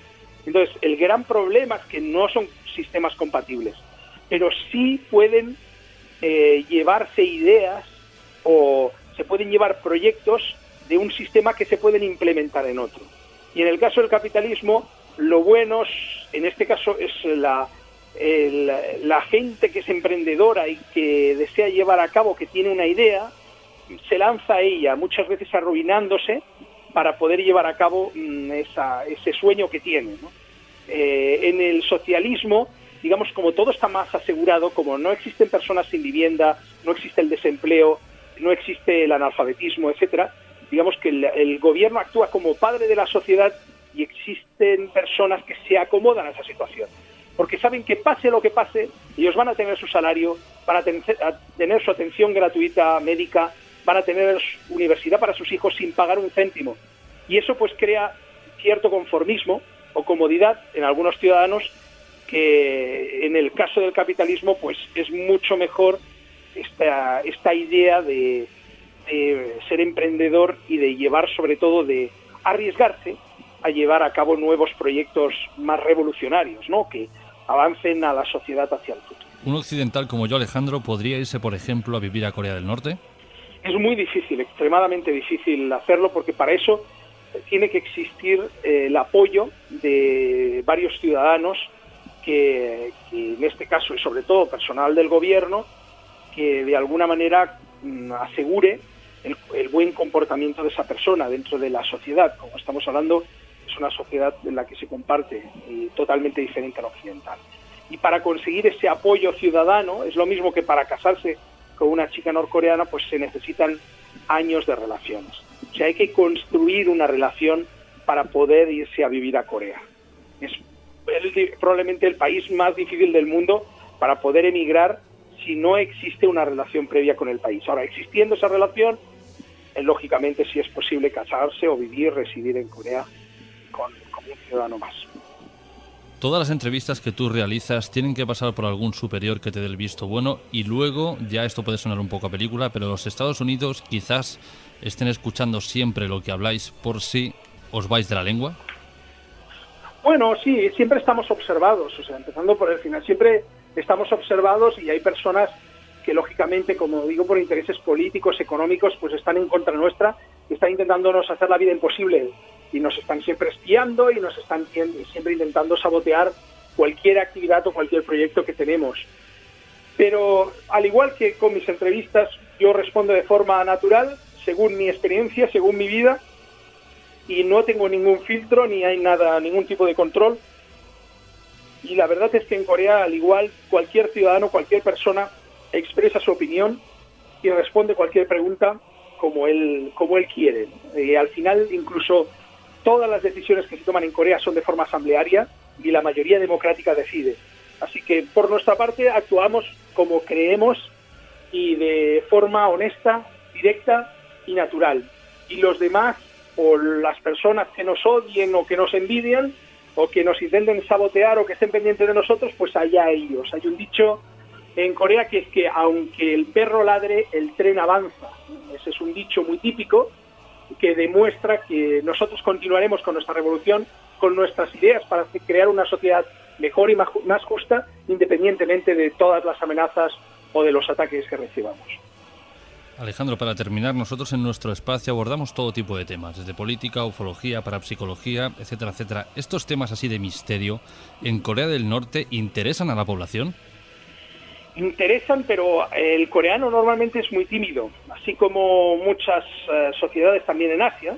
Entonces, el gran problema es que no son sistemas compatibles. pero sí pueden llevarse ideas o se pueden llevar proyectos de un sistema que se pueden implementar en otro. Y en el caso del capitalismo, lo bueno, en este caso, es la gente que es emprendedora y que desea llevar a cabo, que tiene una idea, se lanza a ella, muchas veces arruinándose, para poder llevar a cabo ese sueño que tiene, ¿no? En el socialismo, digamos, como todo está más asegurado, como no existen personas sin vivienda, no existe el desempleo, no existe el analfabetismo, etcétera, digamos que el gobierno actúa como padre de la sociedad y existen personas que se acomodan a esa situación, porque saben que pase lo que pase, ellos van a tener su salario, van a tener su atención gratuita médica, van a tener universidad para sus hijos sin pagar un céntimo. Y eso pues crea cierto conformismo o comodidad en algunos ciudadanos, que en el caso del capitalismo pues es mucho mejor esta idea de ser emprendedor y de llevar, sobre todo, de arriesgarse a llevar a cabo nuevos proyectos más revolucionarios, ¿no?, que avancen a la sociedad hacia el futuro. ¿Un occidental como yo, Alejandro, podría irse, por ejemplo, a vivir a Corea del Norte? Es muy difícil, extremadamente difícil hacerlo, porque para eso tiene que existir el apoyo de varios ciudadanos que en este caso, y sobre todo personal del gobierno, que de alguna manera asegure el buen comportamiento de esa persona dentro de la sociedad. Como estamos hablando, es una sociedad en la que se comparte totalmente diferente a la occidental. Y para conseguir ese apoyo ciudadano, es lo mismo que para casarse con una chica norcoreana, pues se necesitan años de relaciones. O sea, hay que construir una relación para poder irse a vivir a Corea. Es probablemente el país más difícil del mundo para poder emigrar si no existe una relación previa con el país. Ahora, existiendo esa relación, lógicamente sí es posible casarse o vivir, residir en Corea como un ciudadano más. Todas las entrevistas que tú realizas tienen que pasar por algún superior que te dé el visto bueno, y luego, ya esto puede sonar un poco a película, pero los Estados Unidos quizás estén escuchando siempre lo que habláis por si os vais de la lengua. Bueno, sí, siempre estamos observados, o sea, empezando por el final, siempre estamos observados, y hay personas que, lógicamente, como digo, por intereses políticos, económicos, pues están en contra nuestra, y están intentándonos hacer la vida imposible, y nos están siempre espiando y nos están siempre intentando sabotear cualquier actividad o cualquier proyecto que tenemos. Pero, al igual que con mis entrevistas, yo respondo de forma natural, según mi experiencia, según mi vida, y no tengo ningún filtro, ni hay nada, ningún tipo de control. Y la verdad es que en Corea, al igual, cualquier ciudadano, cualquier persona expresa su opinión y responde cualquier pregunta como él quiere. Al final, incluso todas las decisiones que se toman en Corea son de forma asamblearia y la mayoría democrática decide. Así que, por nuestra parte, actuamos como creemos y de forma honesta, directa y natural. Y los demás, o las personas que nos odien o que nos envidian o que nos intenten sabotear o que estén pendientes de nosotros, pues allá ellos. Hay un dicho en Corea que es que aunque el perro ladre, el tren avanza. Ese es un dicho muy típico que demuestra que nosotros continuaremos con nuestra revolución, con nuestras ideas para crear una sociedad mejor y más justa, independientemente de todas las amenazas o de los ataques que recibamos. Alejandro, para terminar, nosotros en nuestro espacio abordamos todo tipo de temas, desde política, ufología, parapsicología, etcétera, etcétera. ¿Estos temas así de misterio en Corea del Norte interesan a la población? Interesan, pero el coreano normalmente es muy tímido, así como muchas sociedades también en Asia,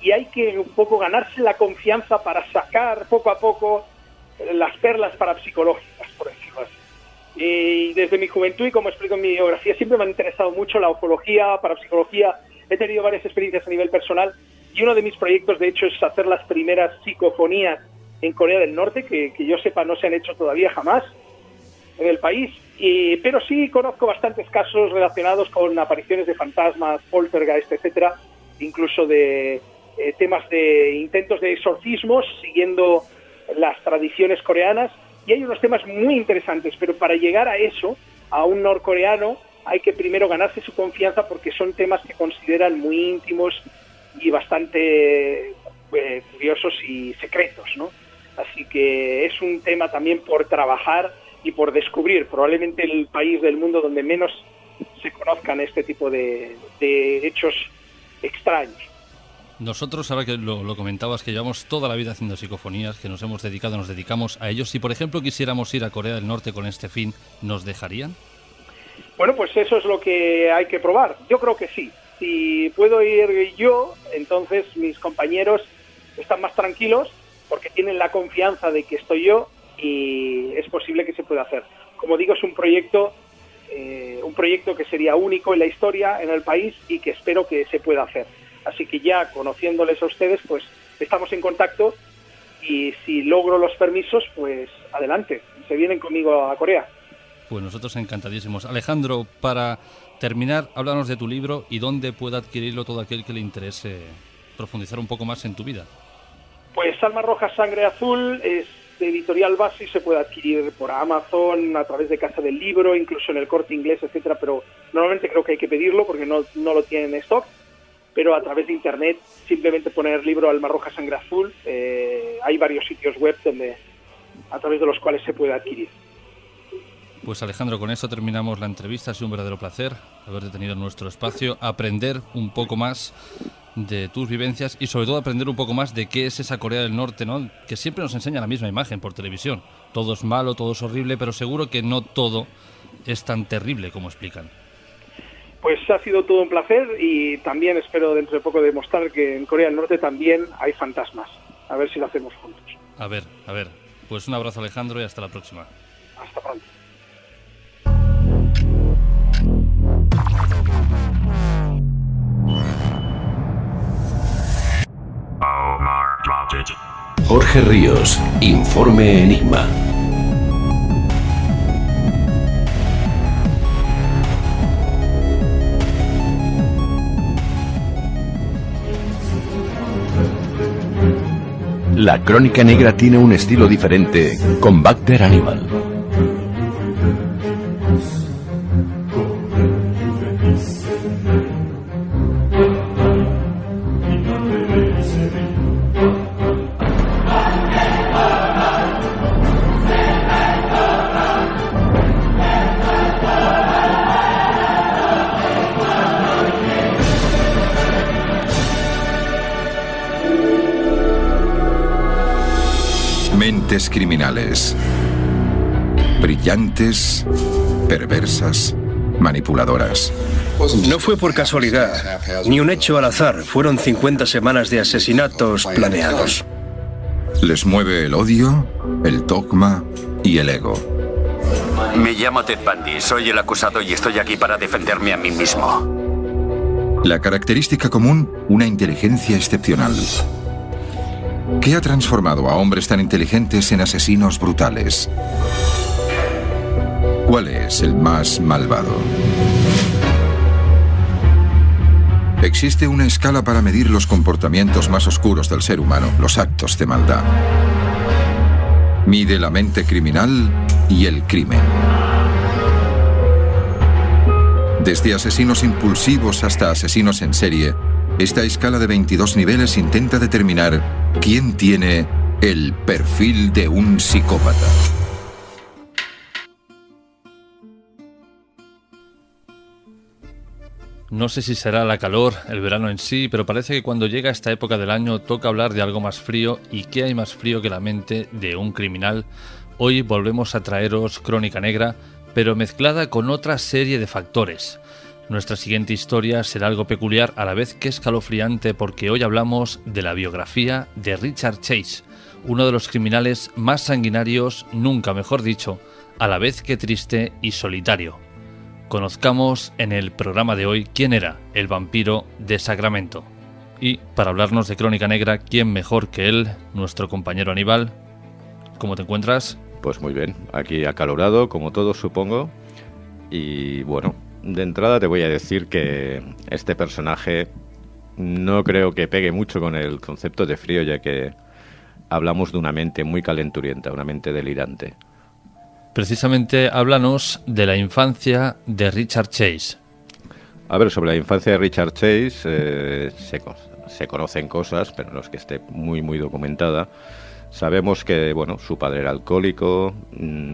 y hay que un poco ganarse la confianza para sacar poco a poco las perlas parapsicológicas, por decirlo así. Y desde mi juventud, y como explico en mi biografía, siempre me ha interesado mucho la ufología, parapsicología. He tenido varias experiencias a nivel personal, y uno de mis proyectos, de hecho, es hacer las primeras psicofonías en Corea del Norte, que yo sepa no se han hecho todavía jamás en el país. Pero sí conozco bastantes casos relacionados con apariciones de fantasmas, poltergeist, etcétera, incluso de temas de intentos de exorcismos, siguiendo las tradiciones coreanas. Y hay unos temas muy interesantes, pero para llegar a eso, a un norcoreano, hay que primero ganarse su confianza, porque son temas que consideran muy íntimos y bastante curiosos y secretos, ¿no? Así que es un tema también por trabajar y por descubrir, probablemente el país del mundo donde menos se conozcan este tipo de hechos extraños. Nosotros, ahora que lo comentabas, que llevamos toda la vida haciendo psicofonías, que nos dedicamos a ellos. Si, por ejemplo, quisiéramos ir a Corea del Norte con este fin, ¿nos dejarían? Bueno, pues eso es lo que hay que probar. Yo creo que sí. Si puedo ir yo, entonces mis compañeros están más tranquilos porque tienen la confianza de que estoy yo y es posible que se pueda hacer. Como digo, es un proyecto que sería único en la historia, en el país, y que espero que se pueda hacer. Así que ya conociéndoles a ustedes, pues estamos en contacto y si logro los permisos, pues adelante, se vienen conmigo a Corea. Pues nosotros encantadísimos. Alejandro, para terminar, háblanos de tu libro y dónde puede adquirirlo todo aquel que le interese profundizar un poco más en tu vida. Pues Almas Rojas, Sangre Azul es de Editorial Basi, se puede adquirir por Amazon, a través de Casa del Libro, incluso en el Corte Inglés, etcétera, pero normalmente creo que hay que pedirlo porque no lo tienen en stock, pero a través de internet, simplemente poner libro Almas Rojas, Sangre Azul, hay varios sitios web a través de los cuales se puede adquirir. Pues Alejandro, con esto terminamos la entrevista. Ha sido un verdadero placer haberte tenido en nuestro espacio, aprender un poco más de tus vivencias y sobre todo aprender un poco más de qué es esa Corea del Norte, ¿no? Que siempre nos enseña la misma imagen por televisión. Todo es malo, todo es horrible, pero seguro que no todo es tan terrible como explican. Pues ha sido todo un placer y también espero dentro de poco demostrar que en Corea del Norte también hay fantasmas. A ver si lo hacemos juntos. A ver. Pues un abrazo, Alejandro, y hasta la próxima. Hasta pronto. Jorge Ríos, Informe Enigma. La Crónica Negra tiene un estilo diferente con Bacter Animal. Mentes criminales. Brillantes, perversas, manipuladoras. No fue por casualidad, ni un hecho al azar. Fueron 50 semanas de asesinatos planeados. Les mueve el odio, el dogma y el ego. Me llamo Ted Bundy, soy el acusado y estoy aquí para defenderme a mí mismo. La característica común, una inteligencia excepcional. ¿Qué ha transformado a hombres tan inteligentes en asesinos brutales? ¿Cuál es el más malvado? Existe una escala para medir los comportamientos más oscuros del ser humano, los actos de maldad. Mide la mente criminal y el crimen. Desde asesinos impulsivos hasta asesinos en serie, esta escala de 22 niveles intenta determinar quién tiene el perfil de un psicópata. No sé si será la calor, el verano en sí, pero parece que cuando llega esta época del año toca hablar de algo más frío, y ¿qué hay más frío que la mente de un criminal? Hoy volvemos a traeros Crónica Negra, pero mezclada con otra serie de factores. Nuestra siguiente historia será algo peculiar a la vez que escalofriante porque hoy hablamos de la biografía de Richard Chase, uno de los criminales más sanguinarios, nunca mejor dicho, a la vez que triste y solitario. Conozcamos en el programa de hoy quién era el vampiro de Sacramento. Y para hablarnos de Crónica Negra, ¿quién mejor que él? Nuestro compañero Aníbal. ¿Cómo te encuentras? Pues muy bien, aquí acalorado, como todos supongo. Y bueno, de entrada te voy a decir que este personaje no creo que pegue mucho con el concepto de frío, ya que hablamos de una mente muy calenturienta, una mente delirante. Precisamente háblanos de la infancia de Richard Chase. A ver, sobre la infancia de Richard Chase se conocen cosas, pero no es que esté muy documentada. Sabemos que, bueno, su padre era alcohólico,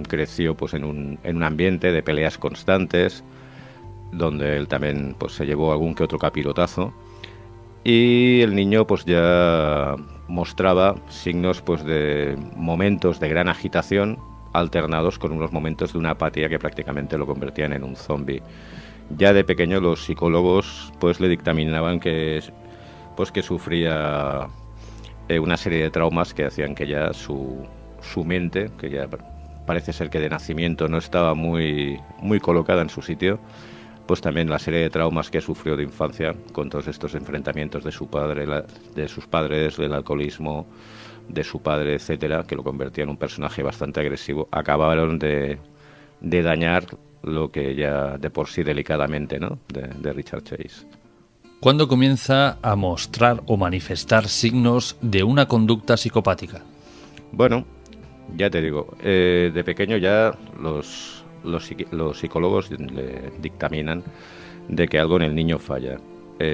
creció pues en un ambiente de peleas constantes, donde él también pues se llevó algún que otro capirotazo, y el niño pues ya mostraba signos pues de momentos de gran agitación alternados con unos momentos de una apatía que prácticamente lo convertían en un zombie. Ya de pequeño los psicólogos pues le dictaminaban que sufría una serie de traumas que hacían que ya su mente, que ya parece ser que de nacimiento no estaba muy colocada en su sitio, pues también la serie de traumas que sufrió de infancia con todos estos enfrentamientos de su padre, de sus padres, del alcoholismo, de su padre, etcétera, que lo convertía en un personaje bastante agresivo, acabaron de dañar lo que ya de por sí delicadamente, ¿no?, de Richard Chase. ¿Cuándo comienza a mostrar o manifestar signos de una conducta psicopática? Bueno, ya te digo, de pequeño ya los psicólogos le dictaminan de que algo en el niño falla.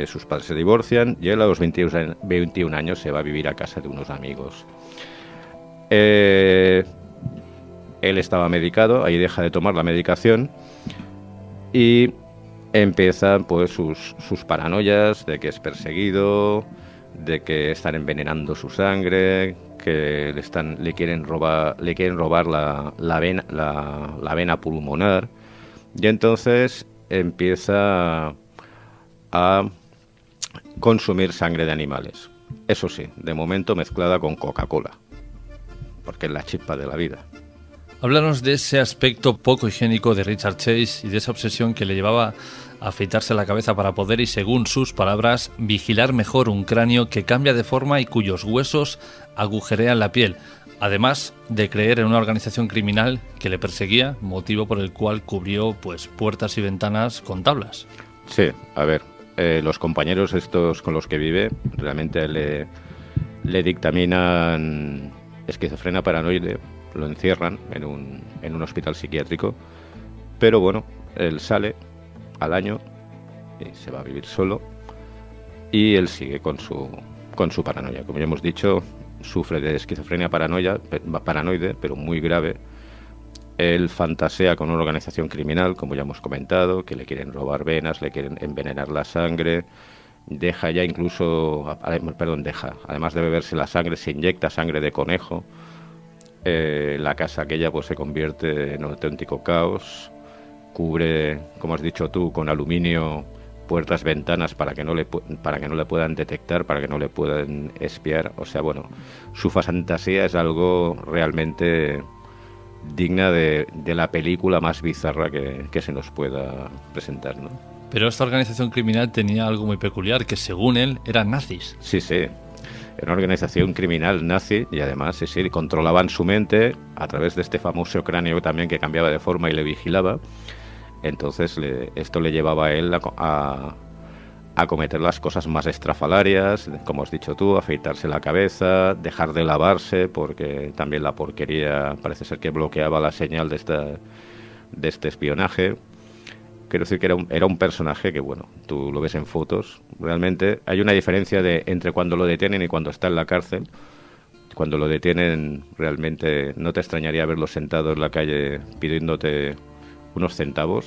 Sus padres se divorcian y él a los 21 años se va a vivir a casa de unos amigos. Él estaba medicado, ahí deja de tomar la medicación y empiezan pues sus paranoias de que es perseguido, de que están envenenando su sangre, que le quieren robar la vena pulmonar, y entonces empieza a consumir sangre de animales. Eso sí, de momento mezclada con Coca-Cola, porque es la chispa de la vida. Háblanos de ese aspecto poco higiénico de Richard Chase y de esa obsesión que le llevaba a afeitarse la cabeza para poder, y según sus palabras, vigilar mejor un cráneo que cambia de forma y cuyos huesos agujerean la piel, además de creer en una organización criminal que le perseguía, motivo por el cual cubrió pues puertas y ventanas con tablas. Sí, a ver, los compañeros estos con los que vive realmente le dictaminan esquizofrenia paranoide, lo encierran en un hospital psiquiátrico, pero bueno, él sale al año y se va a vivir solo, y él sigue con su paranoia. Como ya hemos dicho, sufre de esquizofrenia paranoide, pero muy grave. Él fantasea con una organización criminal, como ya hemos comentado, que le quieren robar venas, le quieren envenenar la sangre. Además de beberse la sangre, se inyecta sangre de conejo. La casa aquella pues se convierte en un auténtico caos. Cubre, como has dicho tú, con aluminio puertas, ventanas para que no le puedan detectar, para que no le puedan espiar. O sea, bueno, su fantasía es algo realmente digna de la película más bizarra que se nos pueda presentar, ¿no? Pero esta organización criminal tenía algo muy peculiar, que según él eran nazis. Sí, era una organización criminal nazi, y además sí, controlaban su mente a través de este famoso cráneo también que cambiaba de forma y le vigilaba. Entonces esto le llevaba a él a cometer las cosas más estrafalarias, como has dicho tú, afeitarse la cabeza, dejar de lavarse, porque también la porquería parece ser que bloqueaba la señal de este espionaje. Quiero decir que era un personaje que, bueno, tú lo ves en fotos. Realmente hay una diferencia entre cuando lo detienen y cuando está en la cárcel. Cuando lo detienen, realmente no te extrañaría verlo sentado en la calle pidiéndote unos centavos.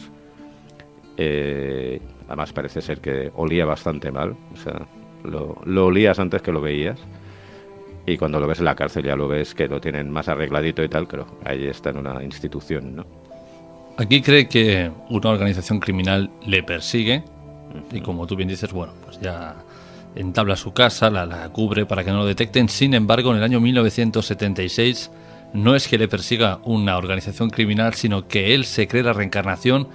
Además parece ser que olía bastante mal. O sea, lo olías antes que lo veías. Y cuando lo ves en la cárcel ya lo ves que lo tienen más arregladito y tal, pero ahí está en una institución, ¿no? Aquí cree que una organización criminal le persigue y, como tú bien dices, bueno, pues ya entabla su casa, la cubre para que no lo detecten. Sin embargo, en el año 1976 no es que le persiga una organización criminal, sino que él se cree la reencarnación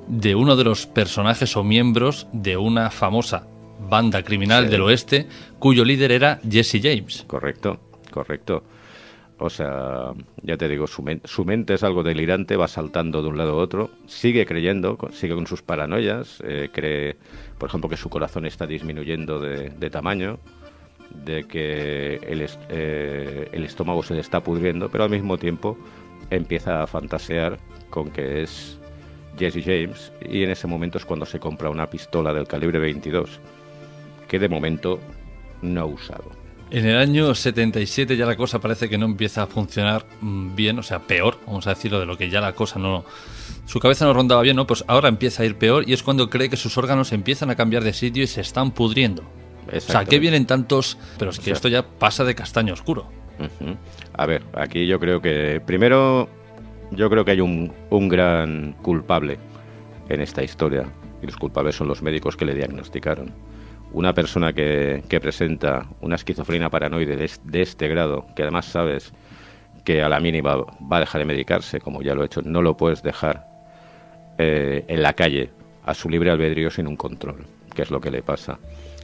de uno de los personajes o miembros de una famosa banda criminal del oeste, cuyo líder era Jesse James. Correcto. O sea, ya te digo, su mente es algo delirante, va saltando de un lado a otro, sigue creyendo, sigue con sus paranoias, cree, por ejemplo, que su corazón está disminuyendo de tamaño, de que el estómago se le está pudriendo, pero al mismo tiempo empieza a fantasear con que es Jesse James, y en ese momento es cuando se compra una pistola del calibre 22, que de momento no ha usado. En el año 77 ya la cosa parece que no empieza a funcionar bien, o sea, peor, vamos a decirlo, de lo que ya la cosa no... Su cabeza no rondaba bien, ¿no? Pues ahora empieza a ir peor y es cuando cree que sus órganos empiezan a cambiar de sitio y se están pudriendo. O sea, ¿qué vienen tantos...? Pero es que esto ya pasa de castaño oscuro. A ver, aquí yo creo que... Primero, yo creo que hay un gran culpable en esta historia. Y los culpables son los médicos que le diagnosticaron. Una persona que presenta una esquizofrenia paranoide de este grado, que además sabes que a la mínima va a dejar de medicarse, como ya lo he hecho, no lo puedes dejar en la calle a su libre albedrío sin un control, que es lo que le pasa.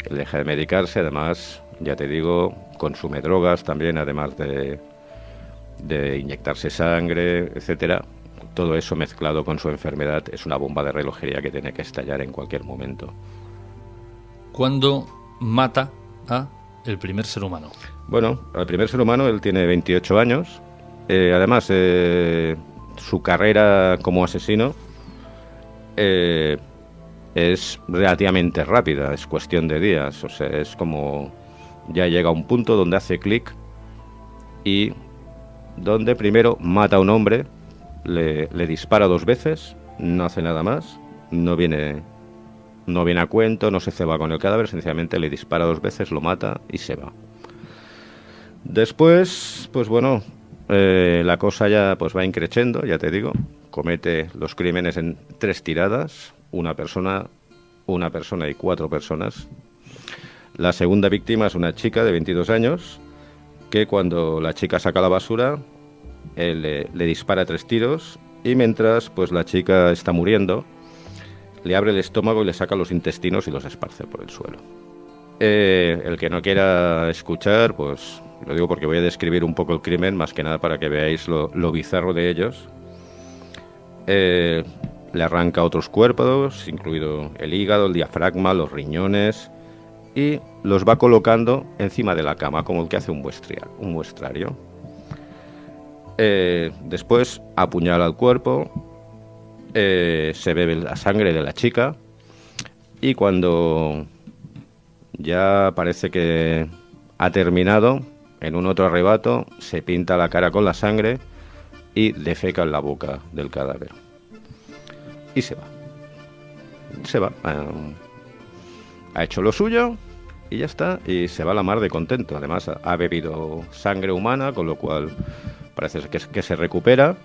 Él deja de medicarse, además, ya te digo, consume drogas también, además de inyectarse sangre, etcétera. Todo eso mezclado con su enfermedad es una bomba de relojería que tiene que estallar en cualquier momento. ¿Cuándo mata a el primer ser humano? Bueno, el primer ser humano, él tiene 28 años. Además, su carrera como asesino es relativamente rápida, es cuestión de días. O sea, es como ya llega a un punto donde hace clic y donde primero mata a un hombre, le dispara 2 veces, no hace nada más, no viene a cuento, no se ceba con el cadáver, sencillamente le dispara 2 veces, lo mata y se va. Después, pues bueno, la cosa ya pues va increciendo, ya te digo, comete los crímenes en 3 tiradas, una persona y 4 personas. La segunda víctima es una chica de 22 años, que cuando la chica saca la basura, él le dispara 3 tiros y mientras pues la chica está muriendo, le abre el estómago y le saca los intestinos y los esparce por el suelo. El que no quiera escuchar, pues lo digo porque voy a describir un poco el crimen, más que nada para que veáis lo bizarro de ellos. Le arranca otros cuerpos, incluido el hígado, el diafragma, los riñones, y los va colocando encima de la cama, como el que hace un muestrario. Después apuñala el cuerpo, se bebe la sangre de la chica y cuando ya parece que ha terminado, en un otro arrebato se pinta la cara con la sangre y defeca en la boca del cadáver y se va. Ha hecho lo suyo y ya está, y se va a la mar de contento. Además ha bebido sangre humana, con lo cual parece que se recupera.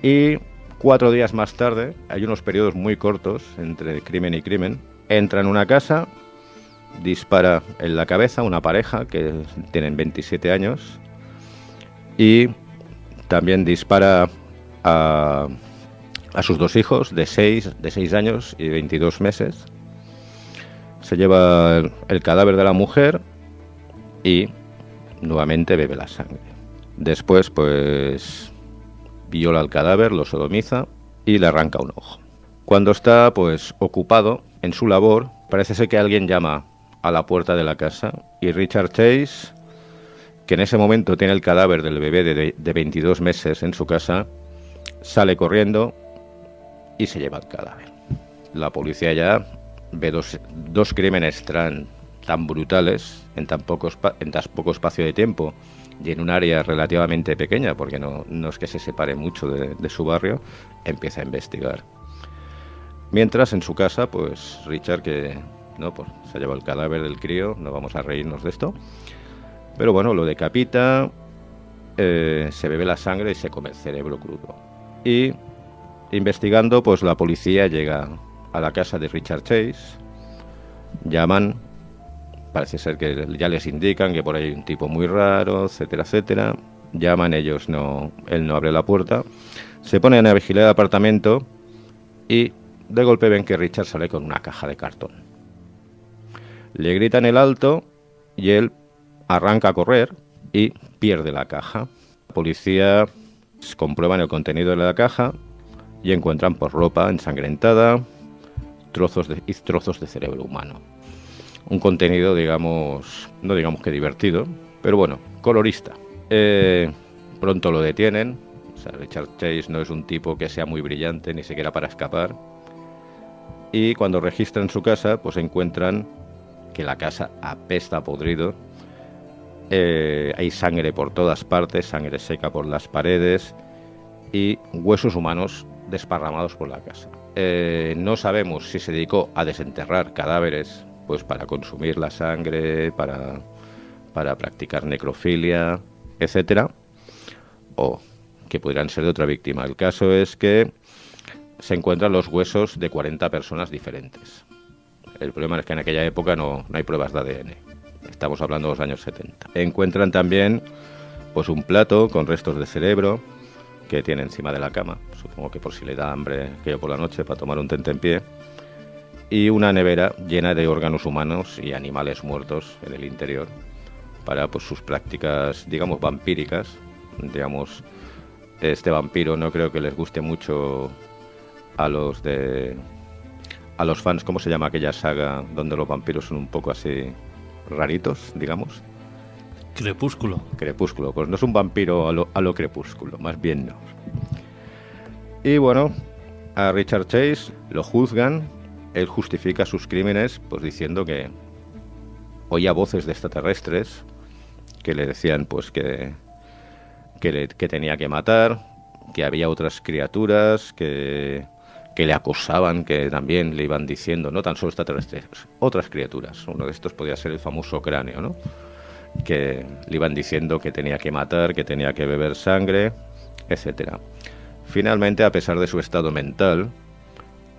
Y 4 días más tarde, hay unos periodos muy cortos entre crimen y crimen, entra en una casa, dispara en la cabeza a una pareja que tienen 27 años y también dispara a sus 2 hijos de 6 años y 22 meses. Se lleva el cadáver de la mujer y nuevamente bebe la sangre. Después, pues, viola el cadáver, lo sodomiza y le arranca un ojo. Cuando está, pues, ocupado en su labor, parece ser que alguien llama a la puerta de la casa y Richard Chase, que en ese momento tiene el cadáver del bebé de 22 meses en su casa, sale corriendo y se lleva el cadáver. La policía ya ve dos crímenes tan brutales en tan poco espacio de tiempo y en un área relativamente pequeña, porque no es que se separe mucho de su barrio. Empieza a investigar. Mientras en su casa, pues Richard, que pues se ha llevado el cadáver del crío, no vamos a reírnos de esto, pero bueno, lo decapita, se bebe la sangre y se come el cerebro crudo. Y investigando, pues la policía llega a la casa de Richard Chase, llaman, parece ser que ya les indican que por ahí hay un tipo muy raro, etcétera, etcétera. Llaman ellos, él no abre la puerta, se ponen a vigilar el apartamento y de golpe ven que Richard sale con una caja de cartón. Le gritan el alto y él arranca a correr y pierde la caja. La policía comprueban el contenido de la caja y encuentran pues ropa ensangrentada, trozos de cerebro humano. Un contenido, digamos, no digamos que divertido, pero bueno, colorista. Pronto lo detienen. O sea, Richard Chase no es un tipo que sea muy brillante, ni siquiera para escapar. Y cuando registran su casa, pues encuentran que la casa apesta a podrido Hay sangre por todas partes, sangre seca por las paredes y huesos humanos desparramados por la casa. No sabemos si se dedicó a desenterrar cadáveres, pues para consumir la sangre, para practicar necrofilia, etcétera, o que pudieran ser de otra víctima. El caso es que se encuentran los huesos de 40 personas diferentes. El problema es que en aquella época no hay pruebas de ADN. Estamos hablando de los años 70. Encuentran también pues un plato con restos de cerebro que tiene encima de la cama, supongo que por si le da hambre aquello por la noche para tomar un tentempié, y una nevera llena de órganos humanos y animales muertos en el interior para pues sus prácticas, digamos, vampíricas. Digamos, este vampiro no creo que les guste mucho a los fans. ¿Cómo se llama aquella saga donde los vampiros son un poco así raritos, digamos? Crepúsculo. Crepúsculo, pues no es un vampiro a lo Crepúsculo, más bien no. Y bueno, a Richard Chase lo juzgan. Él justifica sus crímenes pues diciendo que oía voces de extraterrestres que le decían pues que tenía que matar, que había otras criaturas que le acosaban, que también le iban diciendo, no tan solo extraterrestres, otras criaturas. Uno de estos podía ser el famoso cráneo, ¿no? Que le iban diciendo que tenía que matar, que tenía que beber sangre, etcétera. Finalmente, a pesar de su estado mental,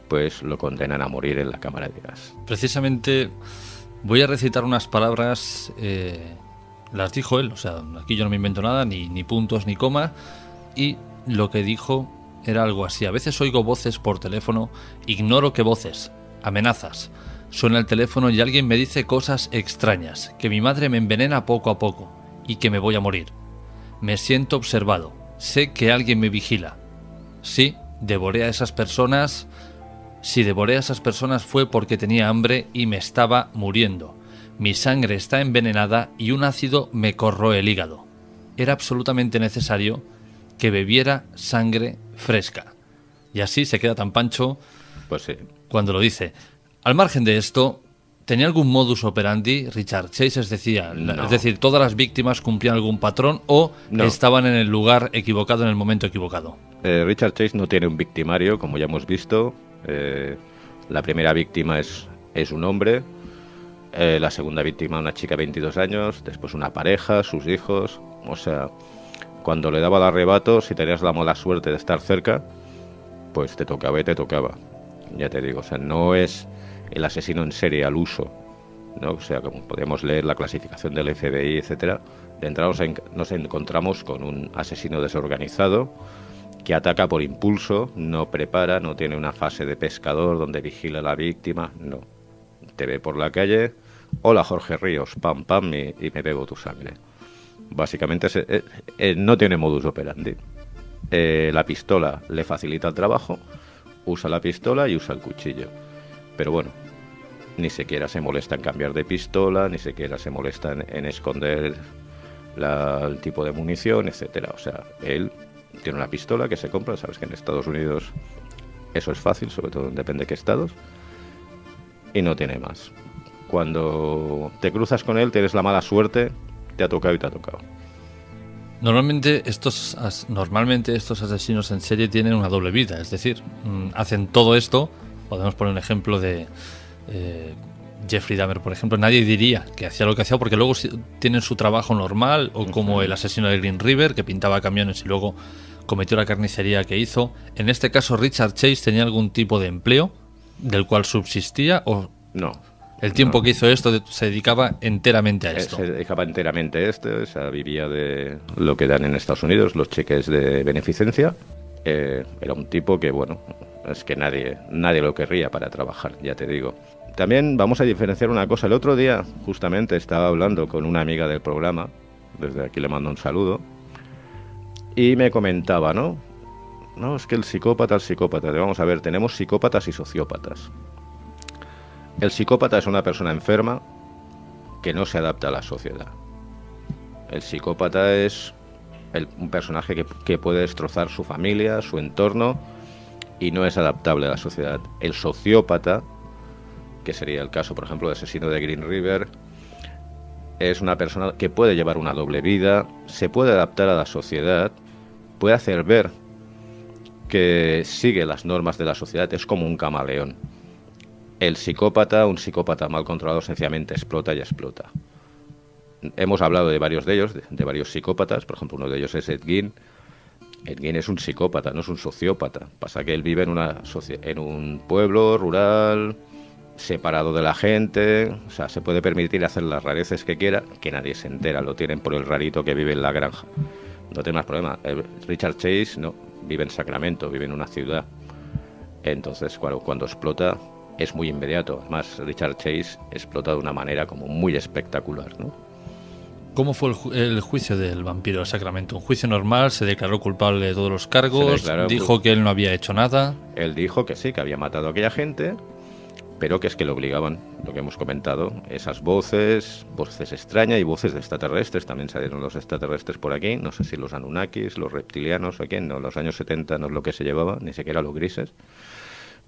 pues lo condenan a morir en la cámara de gas. Precisamente voy a recitar unas palabras, las dijo él, o sea, aquí yo no me invento nada, ni puntos ni coma, y lo que dijo era algo así: a veces oigo voces por teléfono, ignoro qué voces, amenazas. Suena el teléfono y alguien me dice cosas extrañas, que mi madre me envenena poco a poco y que me voy a morir. Me siento observado, sé que alguien me vigila. Sí, devoré a esas personas. Si devoré a esas personas fue porque tenía hambre y me estaba muriendo. Mi sangre está envenenada y un ácido me corroe el hígado. Era absolutamente necesario que bebiera sangre fresca. Y así se queda tan pancho, pues sí, cuando lo dice. Al margen de esto, ¿tenía algún modus operandi Richard Chase? Es decir, ¿todas las víctimas cumplían algún patrón o estaban en el lugar equivocado en el momento equivocado? Richard Chase no tiene un victimario, como ya hemos visto. La primera víctima es un hombre, la segunda víctima una chica de 22 años, después una pareja, sus hijos. O sea, cuando le daba el arrebato, si tenías la mala suerte de estar cerca, pues te tocaba y te tocaba. Ya te digo, o sea, no es el asesino en serie al uso, ¿no? O sea, como podemos leer la clasificación del FBI, etcétera, de entrada nos encontramos con un asesino desorganizado que ataca por impulso, no prepara, no tiene una fase de pescador donde vigila a la víctima, no. Te ve por la calle, hola Jorge Ríos, pam pam, y me bebo tu sangre. Básicamente no tiene modus operandi. La pistola le facilita el trabajo, usa la pistola y usa el cuchillo. Pero bueno, ni siquiera se molesta en cambiar de pistola, ni siquiera se molesta en esconder el tipo de munición, etcétera. O sea, él tiene una pistola que se compra, sabes que en Estados Unidos eso es fácil, sobre todo depende de qué estados, y no tiene más. Cuando te cruzas con él, tienes la mala suerte, te ha tocado y te ha tocado. Normalmente estos asesinos en serie tienen una doble vida, es decir, hacen todo esto. Podemos poner un ejemplo de Jeffrey Dahmer, por ejemplo. Nadie diría que hacía lo que hacía porque luego tienen su trabajo normal, o como el asesino de Green River, que pintaba camiones y luego cometió la carnicería que hizo. En este caso, Richard Chase tenía algún tipo de empleo del cual subsistía, o no. El tiempo que hizo esto se dedicaba enteramente a esto. Se dedicaba enteramente a esto, o sea, vivía de lo que dan en Estados Unidos, los cheques de beneficencia. Era un tipo que, bueno, es que nadie lo querría para trabajar, ya te digo. También vamos a diferenciar una cosa. El otro día, justamente, estaba hablando con una amiga del programa, desde aquí le mando un saludo, y me comentaba, ¿no? No, es que el psicópata. Vamos a ver, tenemos psicópatas y sociópatas. El psicópata es una persona enferma que no se adapta a la sociedad. El psicópata es un personaje que puede destrozar su familia, su entorno, y no es adaptable a la sociedad. El sociópata, que sería el caso, por ejemplo, del asesino de Green River, es una persona que puede llevar una doble vida, se puede adaptar a la sociedad, puede hacer ver que sigue las normas de la sociedad, es como un camaleón. El psicópata, un psicópata mal controlado, sencillamente explota y explota. Hemos hablado de varios de ellos, de varios psicópatas, por ejemplo, uno de ellos es Ed Gein. Ed Gein es un psicópata, no es un sociópata. Pasa que él vive en un pueblo rural, separado de la gente, o sea, se puede permitir hacer las rareces que quiera, que nadie se entera, lo tienen por el rarito que vive en la granja. No tiene más problema. Richard Chase no, vive en Sacramento, vive en una ciudad. Entonces, cuando explota, es muy inmediato. Además, Richard Chase explota de una manera como muy espectacular, ¿no? ¿Cómo fue el juicio del vampiro de Sacramento? Un juicio normal, se declaró culpable de todos los cargos, dijo que él no había hecho nada. Él dijo que sí, que había matado a aquella gente, pero que es que lo obligaban, lo que hemos comentado, esas voces extrañas y voces de extraterrestres. También salieron los extraterrestres por aquí, no sé si los Anunnakis, los reptilianos o quién, no, en los años 70 no es lo que se llevaba, ni siquiera los grises.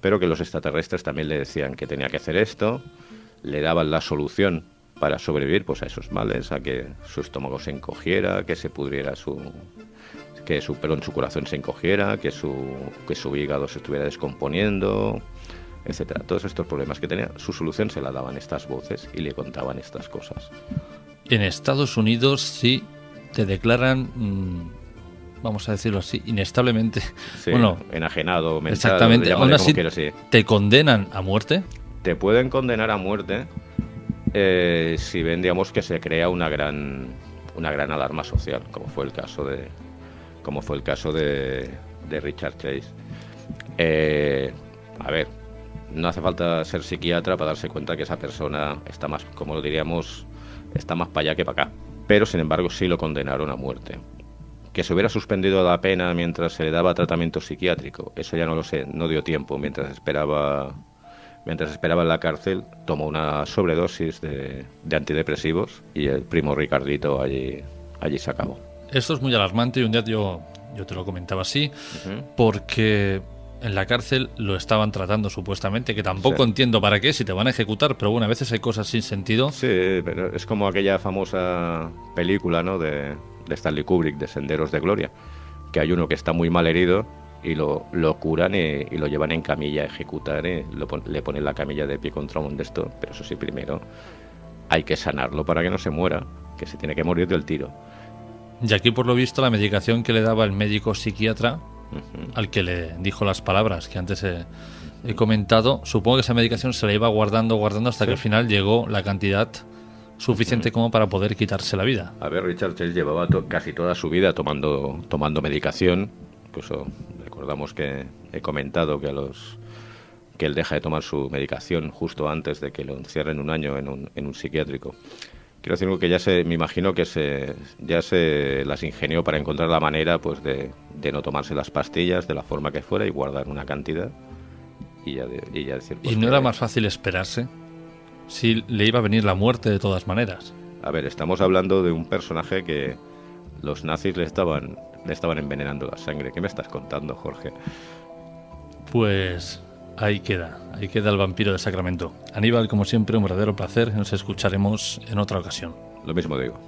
Pero que los extraterrestres también le decían que tenía que hacer esto, le daban la solución para sobrevivir pues a esos males, a que su estómago se encogiera, que se pudriera su corazón se encogiera, que su hígado se estuviera descomponiendo, etcétera. Todos estos problemas que tenía, su solución se la daban estas voces y le contaban estas cosas. En Estados Unidos sí te declaran, vamos a decirlo así, inestablemente, sí, bueno, enajenado, mental, exactamente, aún así sí. ¿Te condenan a muerte? Te pueden condenar a muerte si ven, digamos, que se crea una gran alarma social, como fue el caso de Richard Chase. A ver, no hace falta ser psiquiatra para darse cuenta que esa persona está más, como lo diríamos, está más para allá que para acá. Pero, sin embargo, sí lo condenaron a muerte. Que se hubiera suspendido la pena mientras se le daba tratamiento psiquiátrico, eso ya no lo sé, no dio tiempo. Mientras esperaba en la cárcel, tomó una sobredosis de antidepresivos y el primo Ricardito allí se acabó. Esto es muy alarmante y un día yo te lo comentaba así, porque en la cárcel lo estaban tratando supuestamente, que tampoco entiendo para qué, si te van a ejecutar, pero bueno, a veces hay cosas sin sentido. Sí, pero es como aquella famosa película, ¿no?, de Stanley Kubrick, de Senderos de Gloria, que hay uno que está muy mal herido y lo curan y lo llevan en camilla a ejecutar, le ponen la camilla de pie contra un de esto, pero eso sí, primero hay que sanarlo para que no se muera, que se tiene que morir del tiro. Y aquí, por lo visto, la medicación que le daba el médico psiquiatra, al que le dijo las palabras que antes he comentado, supongo que esa medicación se la iba guardando hasta que al final llegó la cantidad suficiente como para poder quitarse la vida. A ver, Richard Chase llevaba casi toda su vida tomando medicación. Incluso recordamos que he comentado que él deja de tomar su medicación justo antes de que lo encierren un año en un psiquiátrico. Quiero decir que me imagino que ya se las ingenió para encontrar la manera, pues, de no tomarse las pastillas de la forma que fuera y guardar una cantidad y ya decir... Pues, ¿y no era más fácil esperarse? Si le iba a venir la muerte de todas maneras. A ver, estamos hablando de un personaje que los nazis le estaban envenenando la sangre. ¿Qué me estás contando, Jorge? Pues ahí queda el vampiro de Sacramento. Aníbal, como siempre, un verdadero placer. Nos escucharemos en otra ocasión. Lo mismo digo.